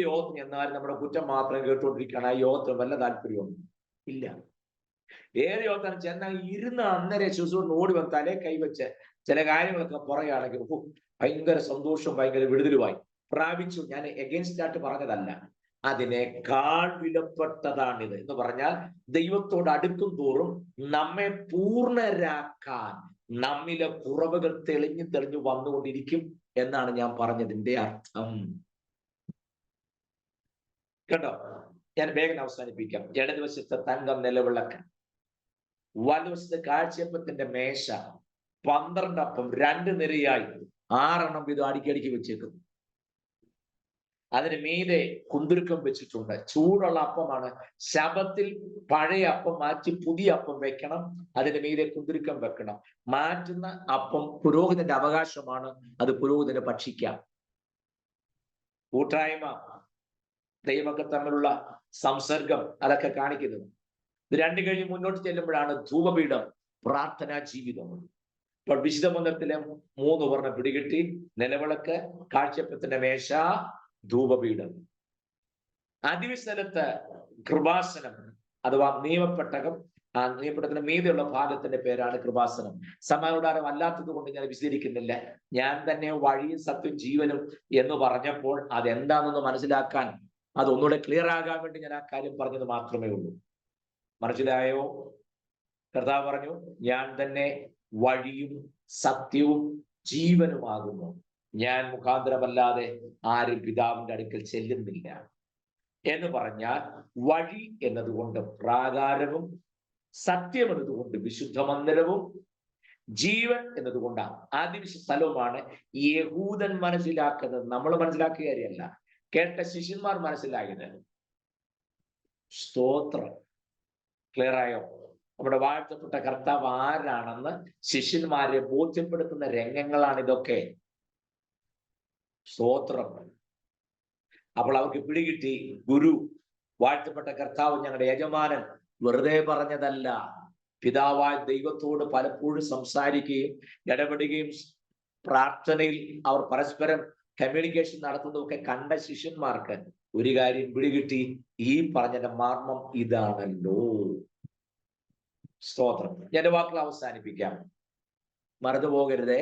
യോഗത്തിന് എന്നാലും നമ്മുടെ കുറ്റം മാത്രം കേട്ടുകൊണ്ടിരിക്കുകയാണ്. ആ യോഗത്തിന് വല്ല താല്പര്യമൊന്നും ഇല്ല. ഏത് യോഗത്തിന് ചെന്നാൽ ഇരുന്ന് അന്നേരം ശുശ്രൂഷ ഓടി വന്ന് തലേ കൈവച്ച് ചില കാര്യങ്ങളൊക്കെ പറയുകയാണെങ്കിൽ ഭയങ്കര സന്തോഷം, ഭയങ്കര വിടുതലുമായി പ്രാപിച്ചു. ഞാൻ എഗെയിൻസ്റ്റ് ആയിട്ട് പറഞ്ഞതല്ല, അതിനേക്കാൾ വിലപ്പെട്ടതാണിത് എന്ന് പറഞ്ഞാൽ, ദൈവത്തോട് അടുക്കും തോറും നമ്മെ പൂർണ്ണരാക്കാൻ നമ്മിലെ കുറവുകൾ തെളിഞ്ഞു തെളിഞ്ഞു വന്നുകൊണ്ടിരിക്കും എന്നാണ് ഞാൻ പറഞ്ഞതിന്റെ അർത്ഥം. കേട്ടോ? ഞാൻ വേഗം അവസാനിപ്പിക്കാം. ഇടതുവശത്തെ തങ്കം നിലവിളക്ക്, വലതുവശത്തെ കാഴ്ചയപ്പത്തിന്റെ മേശ, 12 അപ്പം 2 നിരയായി 6 എണ്ണം വീതം അടുക്കി വെച്ചേക്കുന്നു. അതിന് മീതെ കുന്തുരുക്കം വെച്ചിട്ടുണ്ട്. ചൂടുള്ള അപ്പമാണ്. ശബത്തിൽ പഴയ അപ്പം മാറ്റി പുതിയ അപ്പം വെക്കണം. അതിന് മീതെ കുന്തുരുക്കം വെക്കണം. മാറ്റുന്ന അപ്പം പുരോഹിതന്റെ അവകാശമാണ്. അത് പുരോഹിതന് ഭക്ഷിക്കാം. കൂട്ടായ്മ, ദൈവമക്കൾ തമ്മിലുള്ള സംസർഗം, അതൊക്കെ കാണിക്കുന്നത്. ഇത് 2 കഴിഞ്ഞ് മുന്നോട്ട് ചെല്ലുമ്പോഴാണ് ധൂപപീഠം, പ്രാർത്ഥനാ ജീവിതം. ഇപ്പോൾ വിശുദ്ധ മന്ദിരത്തിലെ 3 വർണ്ണം പിടികിട്ടി: നിലവിളക്ക്, കാഴ്ചയപ്പത്തിന്റെ മേശ, ധൂപപീഠം. അതിവിസ്ഥലത്ത് കൃപാസനം അഥവാ നിയമപ്പെട്ടകം. ആ നിയമപ്പെട്ടകത്തിന്റെ മീതെയുള്ള ഭാഗത്തിന്റെ പേരാണ് കൃപാസനം. സമാനോദാരം അല്ലാത്തത് കൊണ്ട് ഞാൻ വിശദീകരിക്കുന്നില്ല. ഞാൻ തന്നെ വഴിയും സത്യവും ജീവനും എന്ന് പറഞ്ഞപ്പോൾ അതെന്താണെന്ന് മനസ്സിലാക്കാൻ, അതൊന്നുകൂടെ ക്ലിയർ ആകാൻ വേണ്ടി ഞാൻ ആ കാര്യം പറഞ്ഞത് മാത്രമേ ഉള്ളൂ. മനസ്സിലായോ? കർത്താവ് പറഞ്ഞു, ഞാൻ തന്നെ വഴിയും സത്യവും ജീവനുമാകുന്നു. ഞാൻ മുഖാന്തരമല്ലാതെ ആരും പിതാവിന്റെ അടുക്കൽ ചെല്ലുന്നില്ല എന്ന് പറഞ്ഞാൽ, വഴി എന്നതുകൊണ്ട് പ്രാകാരവും, സത്യം എന്നതുകൊണ്ട് വിശുദ്ധ മന്ദിരവും, ജീവൻ എന്നതുകൊണ്ട് അതിവിശുദ്ധ സ്ഥലവുമാണ് യഹൂദൻ മനസ്സിലാക്കുന്നത്. നമ്മൾ മനസ്സിലാക്കിയ കാര്യമല്ല, കേട്ട ശിഷ്യന്മാർ മനസ്സിലായത്. സ്തോത്രം. ക്ലിയർ ആയോ? നമ്മുടെ വാഴ്ത്തപ്പെട്ട കർത്താവ് ആരാണെന്ന് ശിഷ്യന്മാരെ ബോധ്യപ്പെടുത്തുന്ന രംഗങ്ങളാണ് ഇതൊക്കെ. സ്തോത്രം. അപ്പോൾ അവർക്ക് പിടികിട്ടി, ഗുരു, വാഴ്ത്തപ്പെട്ട കർത്താവ് ഞങ്ങളുടെ യജമാനൻ വെറുതെ പറഞ്ഞതല്ല. പിതാവായ ദൈവത്തോട് പലപ്പോഴും സംസാരിക്കുകയും ഇടപെടുകയും പ്രാർത്ഥനയിൽ അവർ പരസ്പരം കമ്മ്യൂണിക്കേഷൻ നടത്തുന്നതൊക്കെ കണ്ട ശിഷ്യന്മാർക്ക് ഒരു കാര്യം പിടികിട്ടി: ഈ പറഞ്ഞതിന്റെ മർമ്മം ഇതാണല്ലോ. സ്തോത്രം. ഞാൻ വാക്കുകൾ അവസാനിപ്പിക്കാം. മറന്നുപോകരുതേ,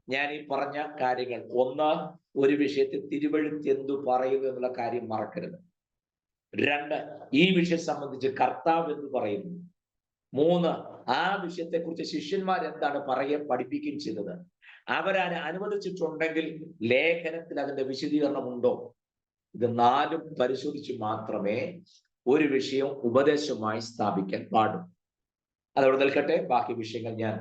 ഞാൻ ഈ പറഞ്ഞ കാര്യങ്ങൾ. 1, ഒരു വിഷയത്തിൽ തിരുവെഴുത്ത് എന്തു പറയുന്നു എന്നുള്ള കാര്യം മറക്കരുത്. 2, ഈ വിഷയം സംബന്ധിച്ച് കർത്താവ് എന്ത് പറയുന്നു. 3, ആ വിഷയത്തെക്കുറിച്ച് ശിഷ്യന്മാർ എന്താണ് പഠിപ്പിക്കുകയും ചെയ്തത്. അവരതിനെ അനുവദിച്ചിട്ടുണ്ടെങ്കിൽ ലേഖനത്തിൽ അതിന്റെ വിശദീകരണം ഉണ്ടോ. ഇത് 4 പരിശോധിച്ച് മാത്രമേ ഒരു വിഷയം ഉപദേശമായി സ്ഥാപിക്കാൻ പാടും. അതവിടെ നിൽക്കട്ടെ. ബാക്കി വിഷയങ്ങൾ ഞാൻ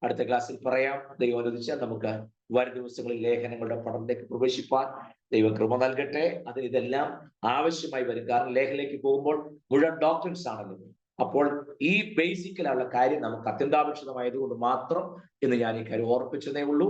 അടുത്ത ക്ലാസ്സിൽ പറയാം. ദൈവം അനുവദിച്ചാൽ നമുക്ക് വരും ദിവസങ്ങളിൽ ലേഖനങ്ങളുടെ പഠനത്തിലേക്ക് പ്രവേശിപ്പാൻ ദൈവം കൃപ നൽകട്ടെ. അതിന് ഇതെല്ലാം ആവശ്യമായി വരും. കാരണം ലേഖനത്തിലേക്ക് പോകുമ്പോൾ മുഴുവൻ ഡോക്ടറിൻസ് ആണല്ലോ. അപ്പോൾ ഈ ബേസിക്കലുള്ള കാര്യം നമുക്ക് അത്യന്താപേക്ഷിതമായതുകൊണ്ട് മാത്രം ഇന്ന് ഞാൻ ഈ കാര്യം ഓർപ്പിച്ചതേ ഉള്ളൂ.